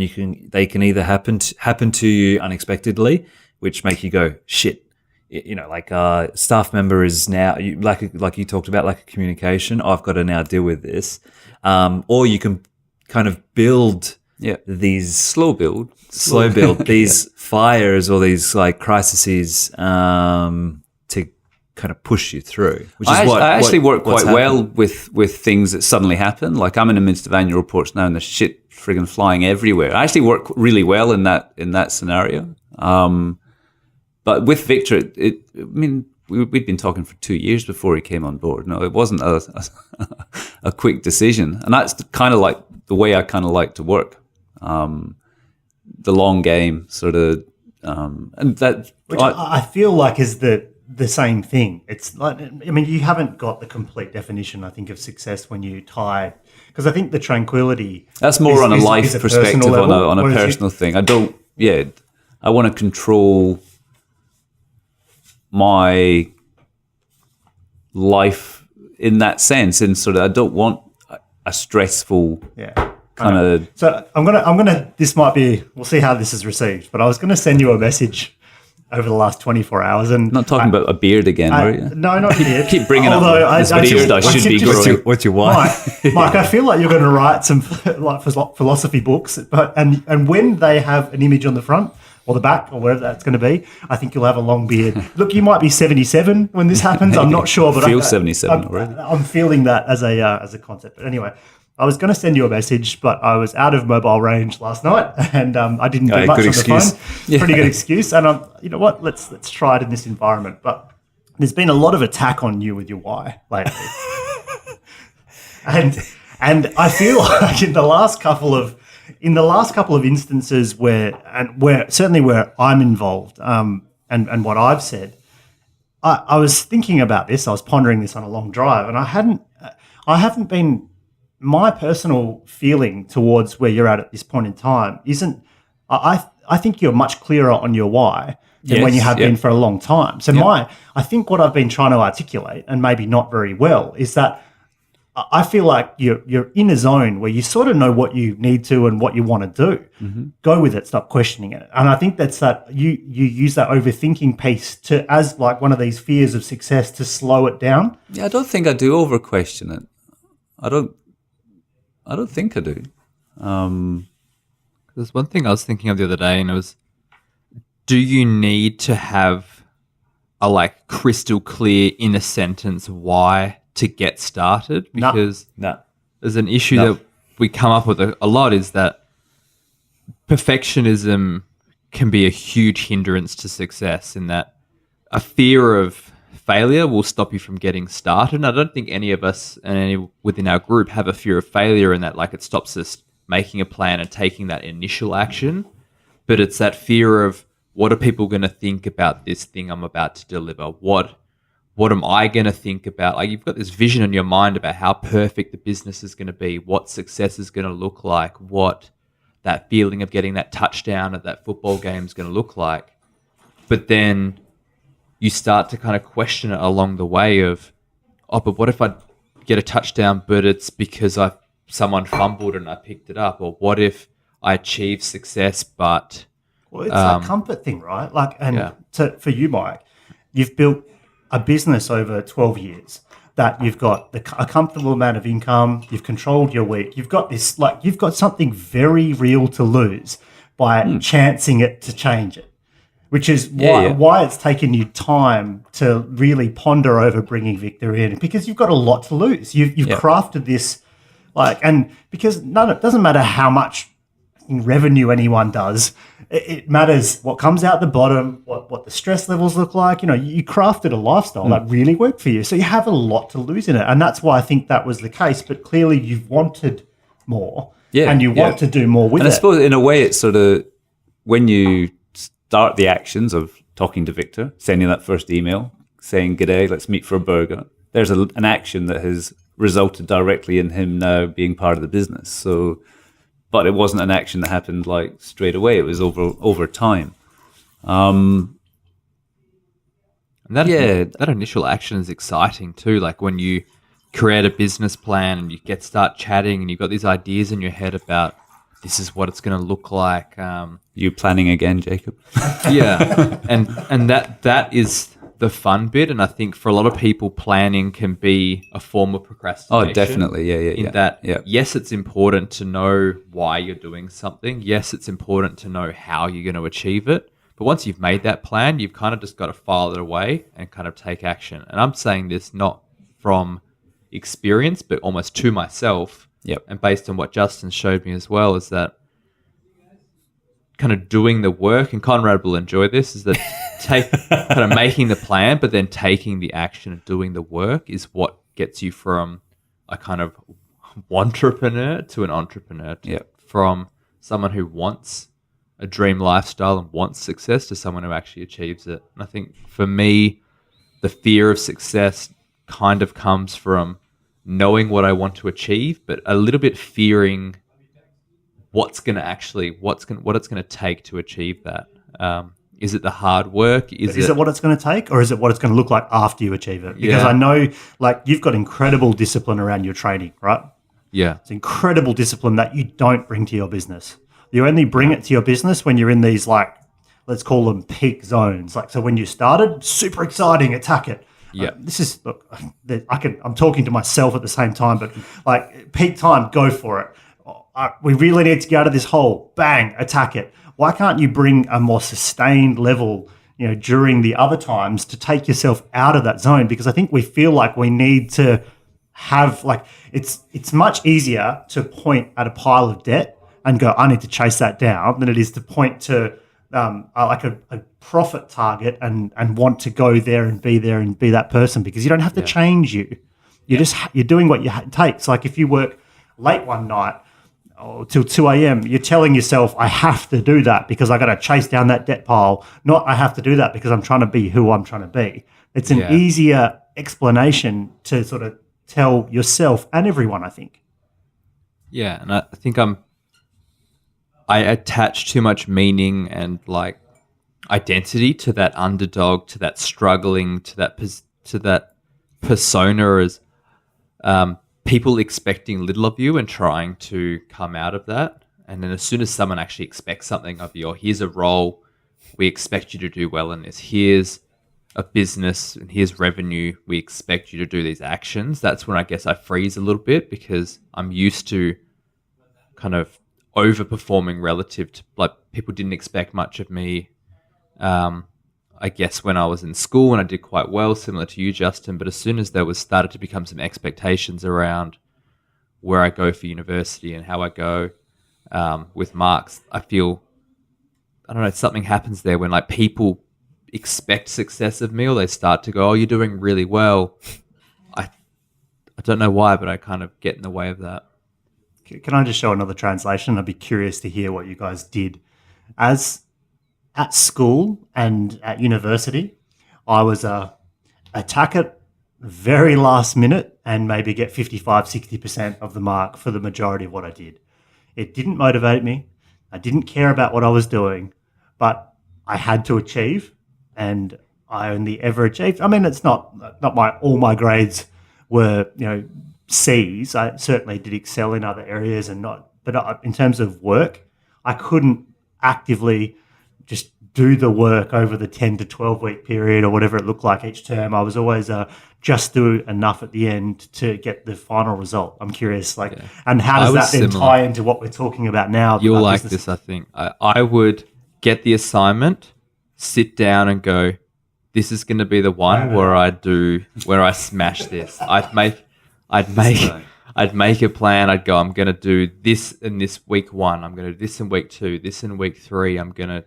they can either happen to you unexpectedly, which make you go, shit. Like a staff member is now, like you talked about, like a communication, I've got to now deal with this. Or you can kind of build these... Slow build, these fires or these like crises to kind of push you through. Which is I actually work quite well with things that suddenly happen. Like I'm in the midst of annual reports now and there's shit friggin' flying everywhere. I actually work really well in that scenario. But with Victor, we'd been talking for 2 years before he came on board. No, it wasn't a quick decision. And that's kind of like the way I kind of like to work. The long game sort of, and that... Which I feel like is the same thing. It's like, you haven't got the complete definition, I think, of success when you tie... Because I think the tranquility... That's more on a life perspective, on a personal thing. I want to control my life in that sense, and sort of I don't want a stressful kind of. So I'm gonna. This might be. We'll see how this is received. But I was going to send you a message over the last 24 hours, and not talking about a beard again, were you? No, not beard. Keep bringing up this beard. I should be growing. What's your wife? Mike, I feel like you're going to write some like philosophy books, but and when they have an image on the front or the back or wherever that's going to be, I think you'll have a long beard. Look, you might be 77 when this happens. I'm not sure, but I feel 77 already. I'm feeling that as a concept. But anyway, I was going to send you a message, but I was out of mobile range last night, and I didn't get much on the phone. Pretty good excuse. And you know what? Let's try it in this environment. But there's been a lot of attack on you with your why lately, and I feel like in the last couple of instances where certainly where I'm involved, and what I've said, I was thinking about this. I was pondering this on a long drive, and I haven't been. My personal feeling towards where you're at this point in time isn't. I think you're much clearer on your why than when you have been for a long time. So I think what I've been trying to articulate, and maybe not very well, is that I feel like you're in a zone where you sort of know what you need to and what you want to do. Mm-hmm. Go with it, stop questioning it. And I think that's that you use that overthinking piece as like one of these fears of success to slow it down. Yeah, I don't think I do over question it. I don't think I do. There's one thing I was thinking of the other day, and it was, do you need to have a like crystal clear in a sentence why to get started? Because there's an issue that we come up with a lot, is that perfectionism can be a huge hindrance to success, in that a fear of failure will stop you from getting started. And I don't think any of us and any within our group have a fear of failure, and that like it stops us making a plan and taking that initial action. But it's that fear of, what are people going to think about this thing I'm about to deliver? What am I going to think about? Like, you've got this vision in your mind about how perfect the business is going to be, what success is going to look like, what that feeling of getting that touchdown at that football game is going to look like. But then you start to kind of question it along the way of, but what if I get a touchdown, but it's because someone fumbled and I picked it up? Or what if I achieve success, but... Well, it's that comfort thing, right? Like, for you, Mike, you've built a business over 12 years that you've got a comfortable amount of income, you've controlled your week, you've got this, like, you've got something very real to lose by chancing it to change it, which is why it's taken you time to really ponder over bringing Victor in, because you've got a lot to lose. You've crafted this, like, and because it doesn't matter how much, fucking revenue anyone does. It matters what comes out the bottom, what the stress levels look like. You crafted a lifestyle that really worked for you. So you have a lot to lose in it. And that's why I think that was the case. But clearly you've wanted more and you want to do more with it. And I suppose in a way it's sort of when you start the actions of talking to Victor, sending that first email, saying, "G'day, let's meet for a burger." There's an action that has resulted directly in him now being part of the business. So, but it wasn't an action that happened like straight away. It was over time. And that initial action is exciting too. Like when you create a business plan and you start chatting and you've got these ideas in your head about this is what it's going to look like. You planning again, Jacob? Yeah, and that is the fun bit, and I think for a lot of people, planning can be a form of procrastination. Oh, definitely, Yes, it's important to know why you're doing something. Yes, it's important to know how you're going to achieve it. But once you've made that plan, you've kind of just got to file it away and kind of take action. And I'm saying this not from experience, but almost to myself. Yep. And based on what Justin showed me as well, is that kind of doing the work, and Conrad will enjoy this, is that kind of making the plan, but then taking the action of doing the work is what gets you from a kind of wantrepreneur to an entrepreneur. From someone who wants a dream lifestyle and wants success to someone who actually achieves it. And I think for me, the fear of success kind of comes from knowing what I want to achieve, but a little bit fearing what it's going to take to achieve that. Is it the hard work? Is it what it's going to take, or is it what it's going to look like after you achieve it? Because I know, like, you've got incredible discipline around your training, right? Yeah. It's incredible discipline that you don't bring to your business. You only bring it to your business when you're in these, like, let's call them peak zones. Like, so when you started, super exciting, attack it. Yeah. I'm talking to myself at the same time, but like peak time, go for it. We really need to get out of this hole. Bang, attack it. Why can't you bring a more sustained level, during the other times to take yourself out of that zone? Because I think we feel like we need to have, like, it's much easier to point at a pile of debt and go, I need to chase that down, than it is to point to like a profit target and want to go there and be that person, because you don't have to change you. You're doing what it takes. Like if you work late one night till 2 a.m., you're telling yourself, I have to do that because I got to chase down that debt pile, not I have to do that because I'm trying to be who I'm trying to be. It's an easier explanation to sort of tell yourself and everyone, I think. Yeah, and I think I attach too much meaning and like identity to that underdog, to that struggling, to that persona as people expecting little of you and trying to come out of that. And then as soon as someone actually expects something of you, or here's a role, we expect you to do well in this, here's a business and here's revenue, we expect you to do these actions, that's when I guess I freeze a little bit, because I'm used to kind of overperforming relative to, like, people didn't expect much of me. I guess when I was in school and I did quite well, similar to you, Justin, but as soon as there started to become some expectations around where I go for university and how I go with marks, I feel, I don't know, something happens there when like people expect success of me, or they start to go, oh, you're doing really well. I don't know why, but I kind of get in the way of that. Can I just show another translation? I'd be curious to hear what you guys did. As at school and at university, I was attack it very last minute and maybe get 55, 60% of the mark for the majority of what I did. It didn't motivate me. I didn't care about what I was doing, but I had to achieve, and I only ever achieved. I mean, it's not all my grades were, C's. I certainly did excel in other areas but in terms of work, I couldn't actively just do the work over the 10 to 12 week period or whatever it looked like each term. I was always just do enough at the end to get the final result. I'm curious, and how does that then tie into what we're talking about now? You'll like this, I think. I would get the assignment, sit down and go, this is going to be the one where I smash this. I'd make I'd make a plan. I'd go, I'm going to do this in this week 1. I'm going to do this in week 2, this in week 3. I'm going to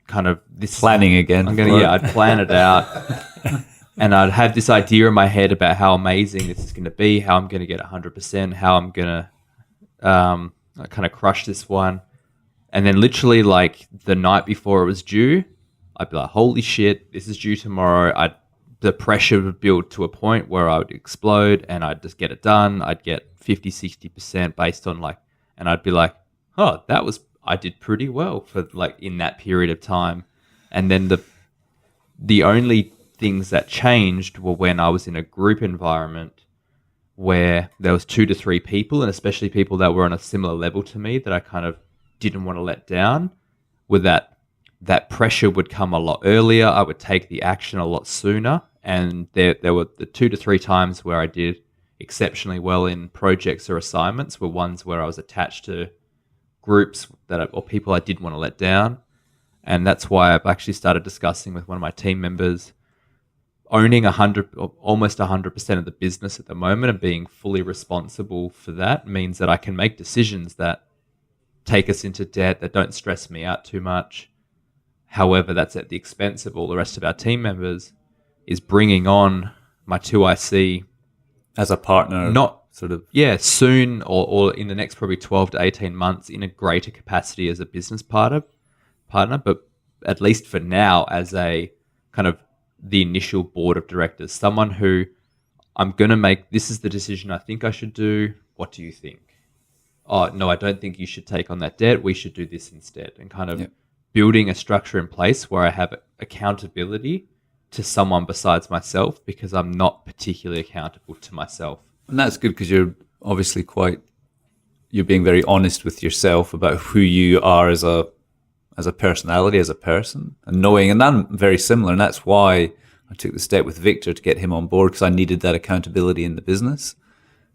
kind of this Planning again. I'm going to, I'd plan it out. And I'd have this idea in my head about how amazing this is going to be, how I'm going to get 100%, how I'm going to kind of crush this one. And then literally like the night before it was due, I'd be like, holy shit, this is due tomorrow. The pressure would build to a point where I would explode and I'd just get it done. I'd get 50, 60% based on like, and I'd be like, oh, I did pretty well for like in that period of time. And then the only things that changed were when I was in a group environment where there was 2 to 3 people, and especially people that were on a similar level to me that I kind of didn't want to let down, with that pressure would come a lot earlier. I would take the action a lot sooner. And there were the 2 to 3 times where I did exceptionally well in projects or assignments were ones where I was attached to groups or people I didn't want to let down. And that's why I've actually started discussing with one of my team members owning almost 100% of the business at the moment and being fully responsible for that means that I can make decisions that take us into debt, that don't stress me out too much. However, that's at the expense of all the rest of our team members, is bringing on my 2IC as a partner, not sort of. Yeah, soon or in the next probably 12 to 18 months in a greater capacity as a business partner, but at least for now as a kind of the initial board of directors, someone who I'm going to make, this is the decision I think I should do. What do you think? Oh, no, I don't think you should take on that debt. We should do this instead. And kind of building a structure in place where I have accountability to someone besides myself, because I'm not particularly accountable to myself. And that's good because you're obviously you're being very honest with yourself about who you are as a personality, as a person, and knowing, and I'm very similar. And that's why I took the step with Victor to get him on board, because I needed that accountability in the business.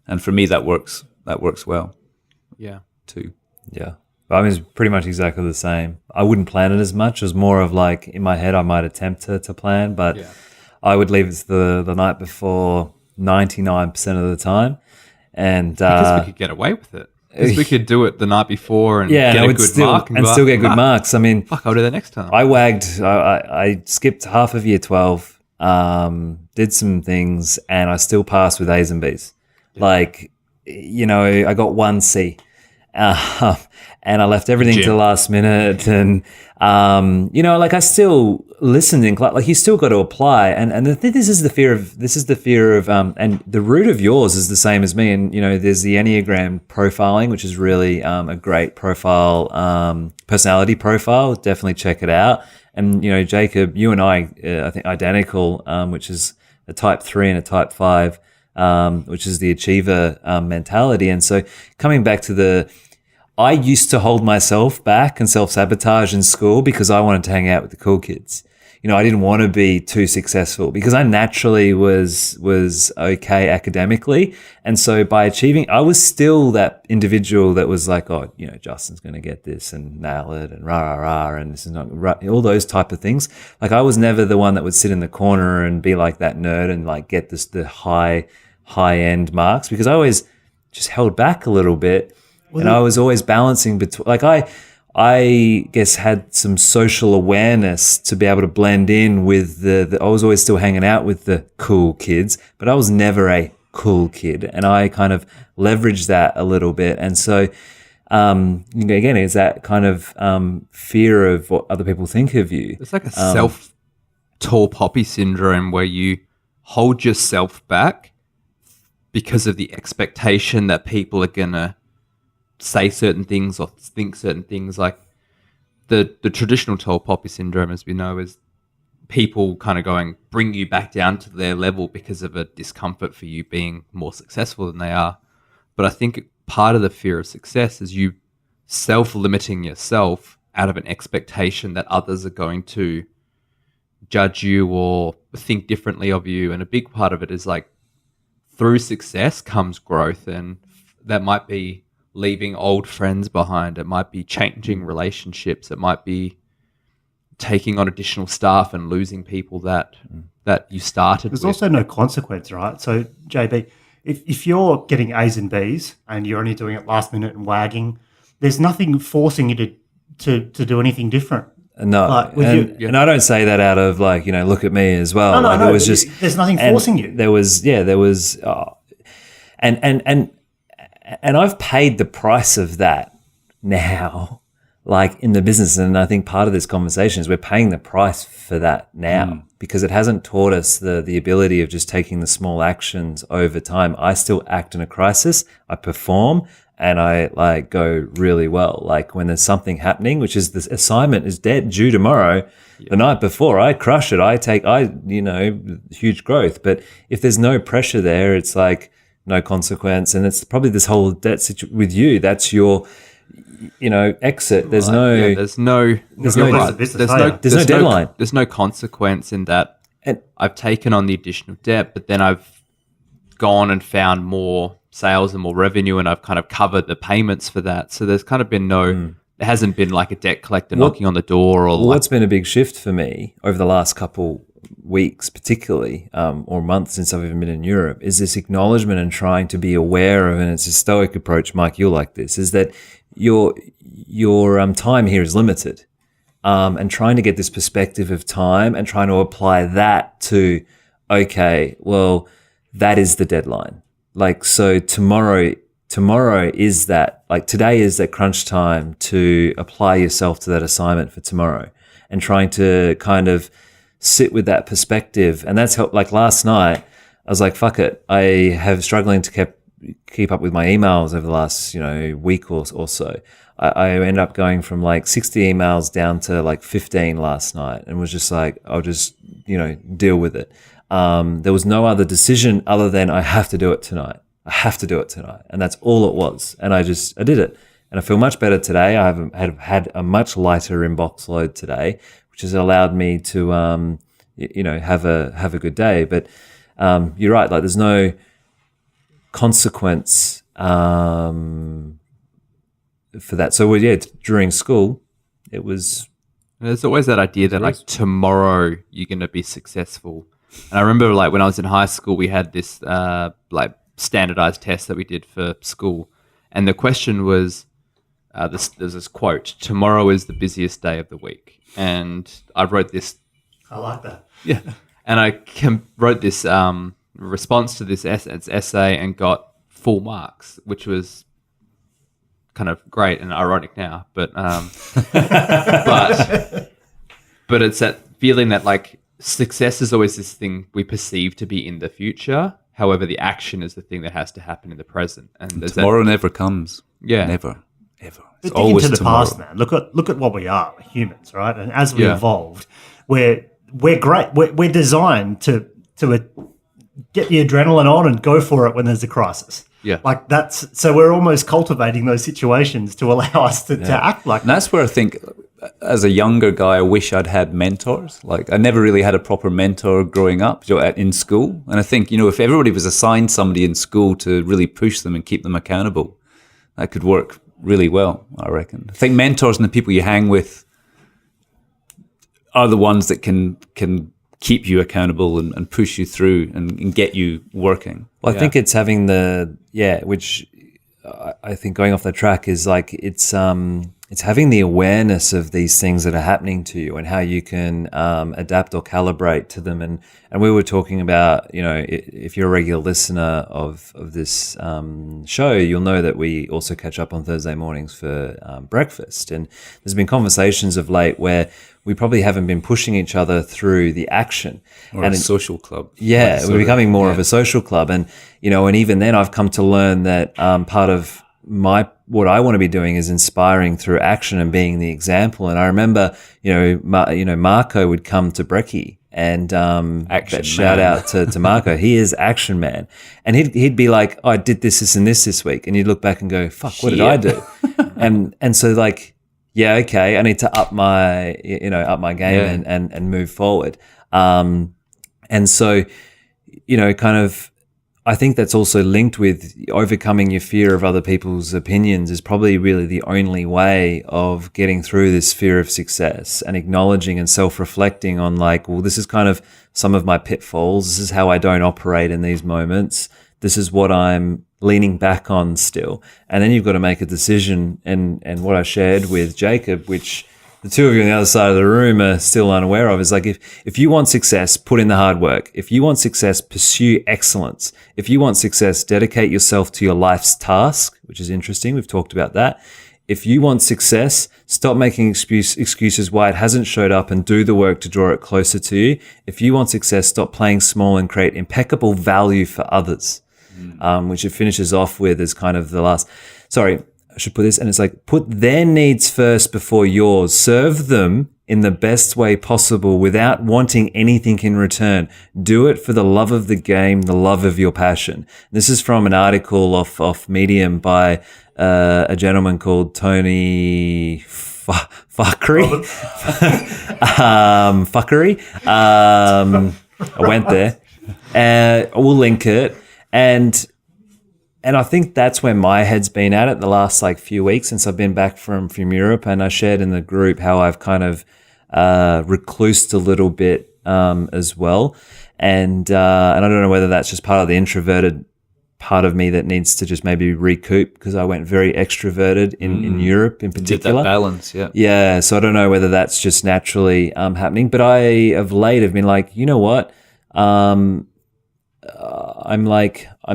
And for me, that works well. Yeah. Too. Yeah. I mean, it's pretty much exactly the same. I wouldn't plan it as much. It was more of like, in my head, I might attempt to plan, but I would leave it the night before 99% of the time. And because we could get away with it. Because we could do it the night before and get a good mark. And still get good marks. I mean, I'll do that next time. I skipped half of year 12, did some things, and I still passed with A's and B's. Yeah. Like, I got 1 C. And I left everything to the last minute, and I still listened in class. Like, you still got to apply, and I think this is the fear of, and the root of yours is the same as me. And there's the Enneagram profiling, which is really a great profile, personality profile. Definitely check it out. And Jacob, you and I think identical, which is a type 3 and a type 5, which is the achiever mentality. And so coming back to I used to hold myself back and self-sabotage in school because I wanted to hang out with the cool kids. I didn't want to be too successful because I naturally was okay academically. And so by achieving, I was still that individual that was like, oh, Justin's going to get this and nail it and rah, rah, rah, and this is not right, all those type of things. Like, I was never the one that would sit in the corner and be like that nerd and like get the high end marks, because I always just held back a little bit. And I was always balancing between, like, I guess had some social awareness to be able to blend in with I was always still hanging out with the cool kids, but I was never a cool kid. And I kind of leveraged that a little bit. And so, again, it's that kind of fear of what other people think of you. It's like a self-tall poppy syndrome where you hold yourself back because of the expectation that people are going to say certain things or think certain things. Like the traditional tall poppy syndrome, as we know, is people kind of bring you back down to their level because of a discomfort for you being more successful than they are. But I think part of the fear of success is you self-limiting yourself out of an expectation that others are going to judge you or think differently of you. And a big part of it is like, through success comes growth, and that might be leaving old friends behind. It might be changing relationships. It might be taking on additional staff and losing people that you started with. There's also no consequence, right? So, JB, if you're getting A's and B's and you're only doing it last minute and wagging, there's nothing forcing you to do anything different. No, Like, with and I don't say that out of like, look at me as well. No, like no, it was but just there's nothing and forcing you. There was, and I've paid the price of that now, like in the business. And I think part of this conversation is we're paying the price for that now because it hasn't taught us the ability of just taking the small actions over time. I still act in a crisis. I perform. And I like go really well. Like when there's something happening, which is this assignment is due tomorrow, the night before I crush it. Huge growth. But if there's no pressure there, it's like no consequence. And it's probably this whole with you. That's your, exit. There's no deadline. There's no consequence in that. And I've taken on the additional debt, but then I've gone and found more sales and more revenue, and I've kind of covered the payments for that. So there's kind of been there hasn't been like a debt collector knocking on the door or what's been a big shift for me over the last couple weeks, particularly, or months since I've even been in Europe, is this acknowledgement and trying to be aware of, and it's a stoic approach, Mike, you'll like this, is that your time here is limited. And trying to get this perspective of time and trying to apply that to, okay, well, that is the deadline. Like, so tomorrow is that, like today is that crunch time to apply yourself to that assignment for tomorrow and trying to kind of sit with that perspective. And that's helped. Like last night, I was like, fuck it. I have struggling to keep up with my emails over the last, week or so. I ended up going from like 60 emails down to like 15 last night and was just like, I'll just, deal with it. There was no other decision other than I have to do it tonight. I have to do it tonight. And that's all it was. And I did it. And I feel much better today. I have had a much lighter inbox load today, which has allowed me to, have a good day. But, you're right. Like there's no consequence, for that. So during school, it was. There's always that idea that like tomorrow you're going to be successful. And I remember like when I was in high school, we had this like standardized test that we did for school. And the question was, there's this quote, tomorrow is the busiest day of the week. And I wrote this. I like that. Yeah. And I wrote this response to this essay and got full marks, which was kind of great and ironic now. But but it's that feeling that like success is always this thing we perceive to be in the future. However, the action is the thing that has to happen in the present. And tomorrow never comes. Yeah. Never, ever. But It's dig always into the tomorrow. past, man. Look at what we are, we're humans, right? And as we Yeah. evolved, we're great. We're designed to get the adrenaline on and go for it when there's a crisis. Yeah. Like so we're almost cultivating those situations to allow us to act like And that's where I think, as a younger guy, I wish I'd had mentors. Like, I never really had a proper mentor growing up in school. And I think, if everybody was assigned somebody in school to really push them and keep them accountable, that could work really well, I reckon. I think mentors and the people you hang with are the ones that can keep you accountable and push you through and get you working. Well, I think it's having which I think going off the track is like it's having the awareness of these things that are happening to you and how you can adapt or calibrate to them. And we were talking about, if you're a regular listener of this show, you'll know that we also catch up on Thursday mornings for breakfast. And there's been conversations of late where we probably haven't been pushing each other through the action. Or a social club. Yeah, we're becoming more of a social club. And, and even then I've come to learn that part of what I want to be doing is inspiring through action and being the example. And I remember, Marco would come to Brekkie and Action shout man. out to Marco. He is action man. And he'd be like, oh, I did this and this week. And you'd look back and go, fuck, what did I do? and so like, yeah, okay, I need to up my game and move forward. And so, kind of, I think that's also linked with overcoming your fear of other people's opinions is probably really the only way of getting through this fear of success and acknowledging and self-reflecting on like, well, this is kind of some of my pitfalls. This is how I don't operate in these moments. This is what I'm leaning back on still. And then you've got to make a decision. And what I shared with Jacob, which the two of you on the other side of the room are still unaware of, is like, if you want success, put in the hard work. If you want success, pursue excellence. If you want success, dedicate yourself to your life's task, which is interesting. We've talked about that. If you want success, stop making excuses why it hasn't showed up and do the work to draw it closer to you. If you want success, stop playing small and create impeccable value for others, which it finishes off with as kind of the last. Sorry, I should put this. And it's like, put their needs first before yours. Serve them in the best way possible without wanting anything in return. Do it for the love of the game, the love of your passion. This is from an article off Medium by a gentleman called Tony Fuckery. I went there. We'll link it. And I think that's where my head's been at it the last like few weeks since I've been back from Europe. And I shared in the group how I've kind of reclused a little bit as well. And I don't know whether that's just part of the introverted part of me that needs to just maybe recoup, because I went very extroverted in Europe in particular. Did that balance, yeah. Yeah, so I don't know whether that's just naturally happening. But I, of late, have been like, you know what? I'm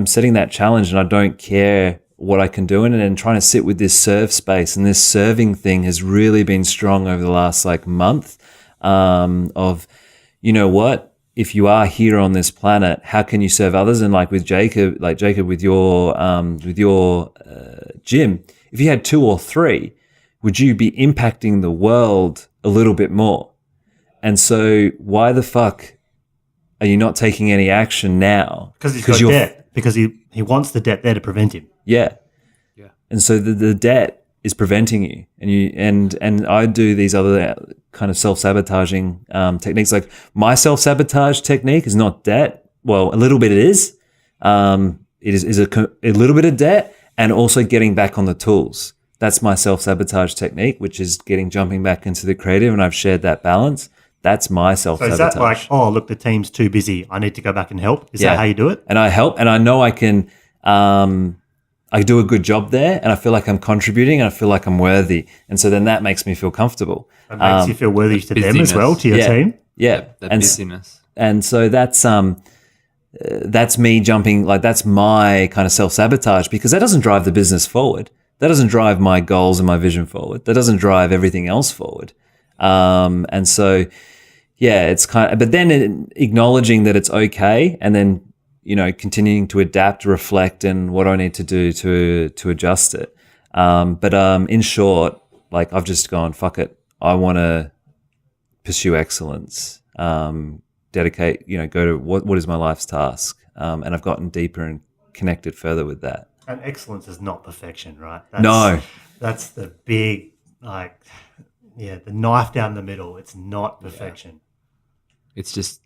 setting that challenge and I don't care what I can do in it, and trying to sit with this serve space. And this serving thing has really been strong over the last like month of, you know what? If you are here on this planet, how can you serve others? And like with Jacob, with your gym, if you had 2 or 3, would you be impacting the world a little bit more? And so why the fuck are you not taking any action now? Because he's got debt. Because he wants the debt there to prevent him. Yeah. And so the debt is preventing you. And I do these other kind of self-sabotaging techniques. Like my self-sabotage technique is not debt. Well, a little bit it is. It is a little bit of debt and also getting back on the tools. That's my self-sabotage technique, which is jumping back into the creative. And I've shared that balance. That's my So self-sabotage. is that like, oh, look, the team's too busy, I need to go back and help? Is that how you do it? And I help, and I know I can, I do a good job there, and I feel like I'm contributing, and I feel like I'm worthy. And so then that makes me feel comfortable. It makes you feel worthy to them as well, to your team. Yeah. That And busyness. and so that's me jumping, like that's my kind of self-sabotage, because that doesn't drive the business forward. That doesn't drive my goals and my vision forward. That doesn't drive everything else forward. And so, yeah, it's kind of, but then acknowledging that it's okay, and then, you know, continuing to adapt, reflect, and what I need to do to adjust it. But in short, like I've just gone, fuck it. I want to pursue excellence, dedicate, you know, go to what is my life's task. And I've gotten deeper and connected further with that. And excellence is not perfection, right? That's the big, like, the knife down the middle. It's not perfection. It's just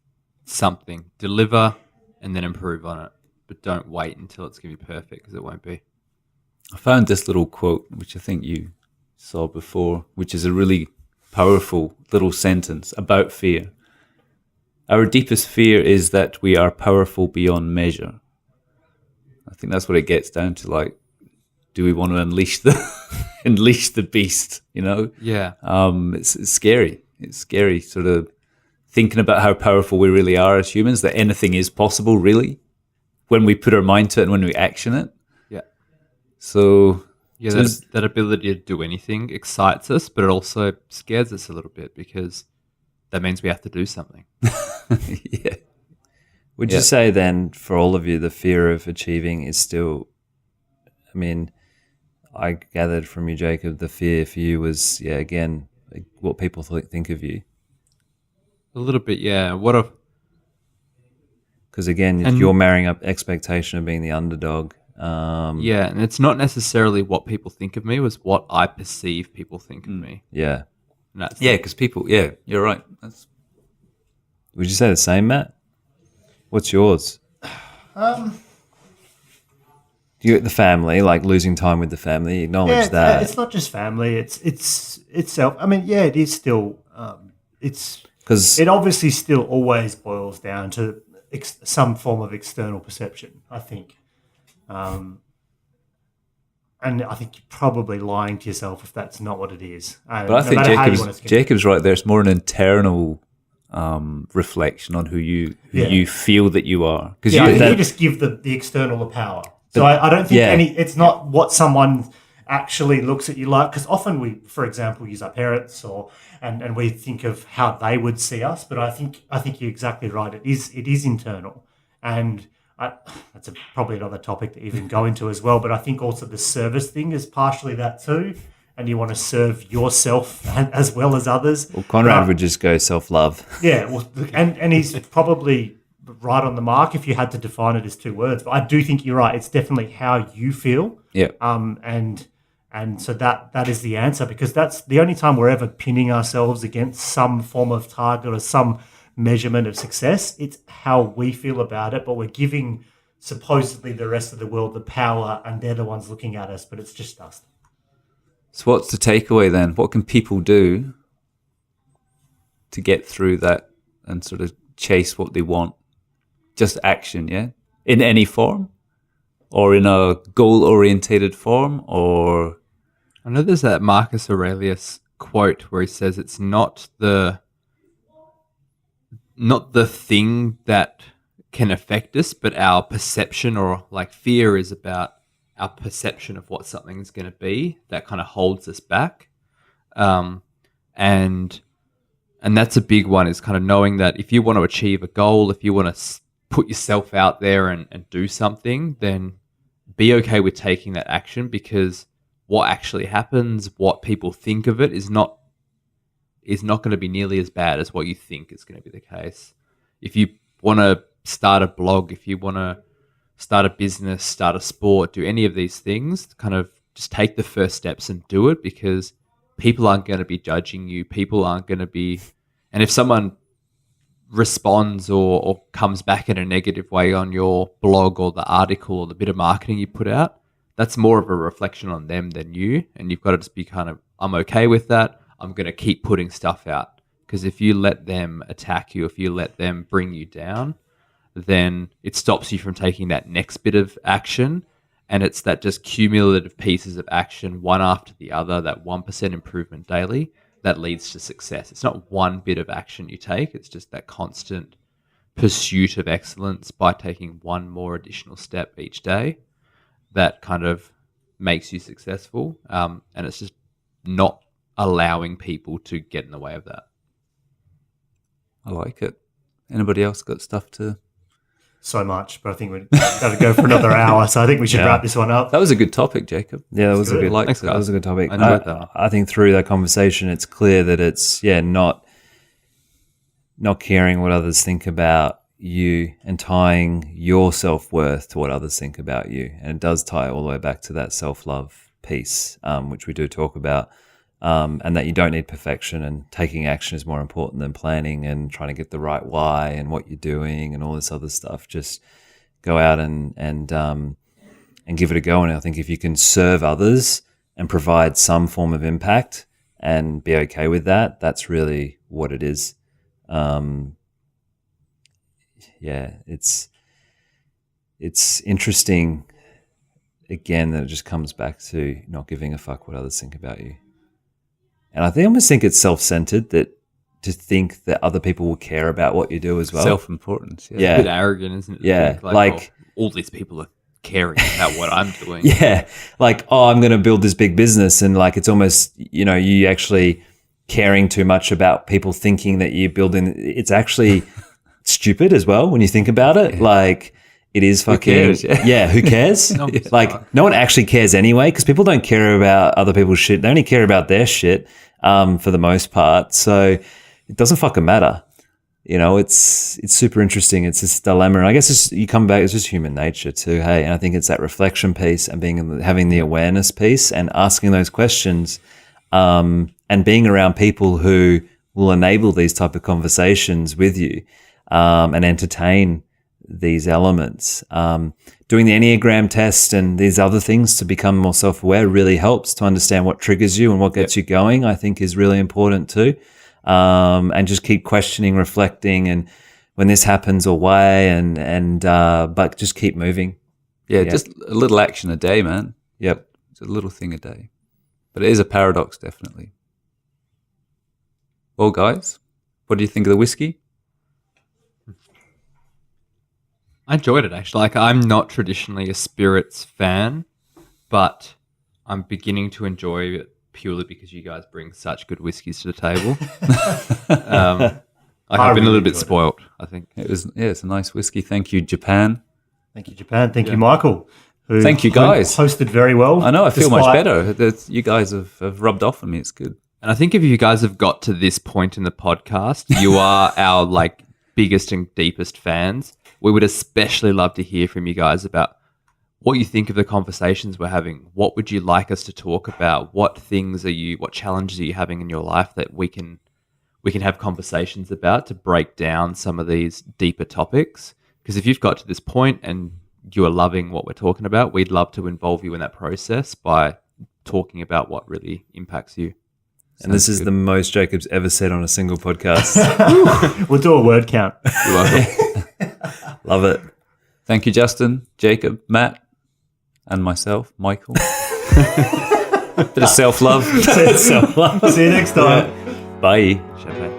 something. Deliver and then improve on it. But don't wait until it's going to be perfect, because it won't be. I found this little quote, which I think you saw before, which is a really powerful little sentence about fear. Our deepest fear is that we are powerful beyond measure. I think that's what it gets down to. Like, do we want to unleash the beast? You know? Yeah. It's scary. It's scary, sort of thinking about how powerful we really are as humans. That anything is possible, really, when we put our mind to it and when we action it. Yeah. So Yeah, that ability to do anything excites us, but it also scares us a little bit, because that means we have to do something. yeah. Would you say then, for all of you, the fear of achieving is still, I mean, I gathered from you, Jacob, the fear for you was, again, like what people think of you. A little bit, yeah. Because again, you're marrying up expectation of being the underdog. Yeah, and it's not necessarily what people think of me, was what I perceive people think of me. Yeah. And that's Because people, you're right. Would you say the same, Matt? What's yours? You the family, like losing time with the family, acknowledge that. It's not just family. It's itself. I mean, it is still. It obviously still always boils down to some form of external perception, I think. And I think you're probably lying to yourself if that's not what it is. But I think Jacob's right there. It's more an internal reflection on who you feel that you are. Because you just give the external the power. So I don't think it's not what someone actually looks at you like. Because often we, for example, use our parents and we think of how they would see us. But I think you're exactly right. It is internal, and that's probably another topic to even go into as well. But I think also the service thing is partially that too. And you want to serve yourself as well as others. Well, Conrad would just go self-love. Yeah, well, and he's probably right on the mark if you had to define it as two words. But I do think you're right. It's definitely how you feel. Yeah. And so that is the answer, because that's the only time we're ever pinning ourselves against some form of target or some measurement of success. It's how we feel about it, but we're giving supposedly the rest of the world the power, and they're the ones looking at us, but it's just us. So what's the takeaway then? What can people do to get through that and sort of chase what they want? Just action, yeah? In any form? Or in a goal-orientated form? Or I know there's that Marcus Aurelius quote where he says it's not the thing that can affect us, but our perception, or like fear is about our perception of what something's going to be that kind of holds us back. And that's a big one, is kind of knowing that if you want to achieve a goal, if you want to put yourself out there and do something, then be okay with taking that action, because what actually happens, what people think of it is not going to be nearly as bad as what you think is going to be the case. If you want to start a blog, if you want to start a business, start a sport, do any of these things, kind of just take the first steps and do it, because people aren't going to be judging you. People aren't going to be, and if someone responds or comes back in a negative way on your blog or the article or the bit of marketing you put out, that's more of a reflection on them than you. And you've got to just be kind of, I'm okay with that. I'm going to keep putting stuff out. Because if you let them attack you, if you let them bring you down, then it stops you from taking that next bit of action. And it's that just cumulative pieces of action, one after the other, that 1% improvement daily, that leads to success. It's not one bit of action you take. It's just that constant pursuit of excellence by taking one more additional step each day that kind of makes you successful. And it's just not allowing people to get in the way of that. I like it. Anybody else got stuff to... So much, but I think we've got to go for another hour. So I think we should wrap this one up. That was a good topic, Jacob. Yeah, that was a good. Thanks, that was a good topic. I enjoyed that. I think through that conversation, it's clear that it's not caring what others think about you and tying your self-worth to what others think about you, and it does tie all the way back to that self-love piece, which we do talk about. And that you don't need perfection, and taking action is more important than planning and trying to get the right why and what you're doing and all this other stuff. Just go out and give it a go. And I think if you can serve others and provide some form of impact and be okay with that, that's really what it is. It's interesting again that it just comes back to not giving a fuck what others think about you. And I almost think it's self-centered to think that other people will care about what you do as well. Self-importance. It's a bit arrogant, isn't it? Yeah. Like all these people are caring about what I'm doing. Yeah. Like, I'm going to build this big business. And like, it's almost, you actually caring too much about people thinking that you're building. It's actually stupid as well when you think about it. Yeah. Like, it is fucking, who cares? No one actually cares anyway, because people don't care about other people's shit. They only care about their shit for the most part. So it doesn't fucking matter. It's super interesting. It's this dilemma. And I guess you come back, it's just human nature too, hey? And I think it's that reflection piece and having the awareness piece and asking those questions and being around people who will enable these type of conversations with you and entertain these elements. Doing the Enneagram test and these other things to become more self-aware really helps to understand what triggers you and what gets you going, I think is really important too. And just keep questioning, reflecting, and when this happens or why, but just keep moving. Yeah, just a little action a day, man. Yep. It's a little thing a day. But it is a paradox, definitely. Well, guys, what do you think of the whiskey? I enjoyed it actually. Like, I'm not traditionally a spirits fan, but I'm beginning to enjoy it purely because you guys bring such good whiskeys to the table. I've been a little bit enjoyed it. spoilt, I think. It's a nice whiskey. Thank you, Japan. Thank you, Japan. Thank you, Michael. Who Thank you, guys. Hosted very well. I know, I feel much despite- better. You guys have rubbed off on me. It's good. And I think if you guys have got to this point in the podcast, you are our like biggest and deepest fans. We would especially love to hear from you guys about what you think of the conversations we're having. What would you like us to talk about? What challenges are you having in your life that we can have conversations about to break down some of these deeper topics? Because if you've got to this point and you are loving what we're talking about, we'd love to involve you in that process by talking about what really impacts you. And this is the most Jacob's ever said on a single podcast. We'll do a word count. You're welcome. Love it. Thank you, Justin, Jacob, Matt, and myself, Michael. Bit of self-love. See you next time. Bye. Champagne.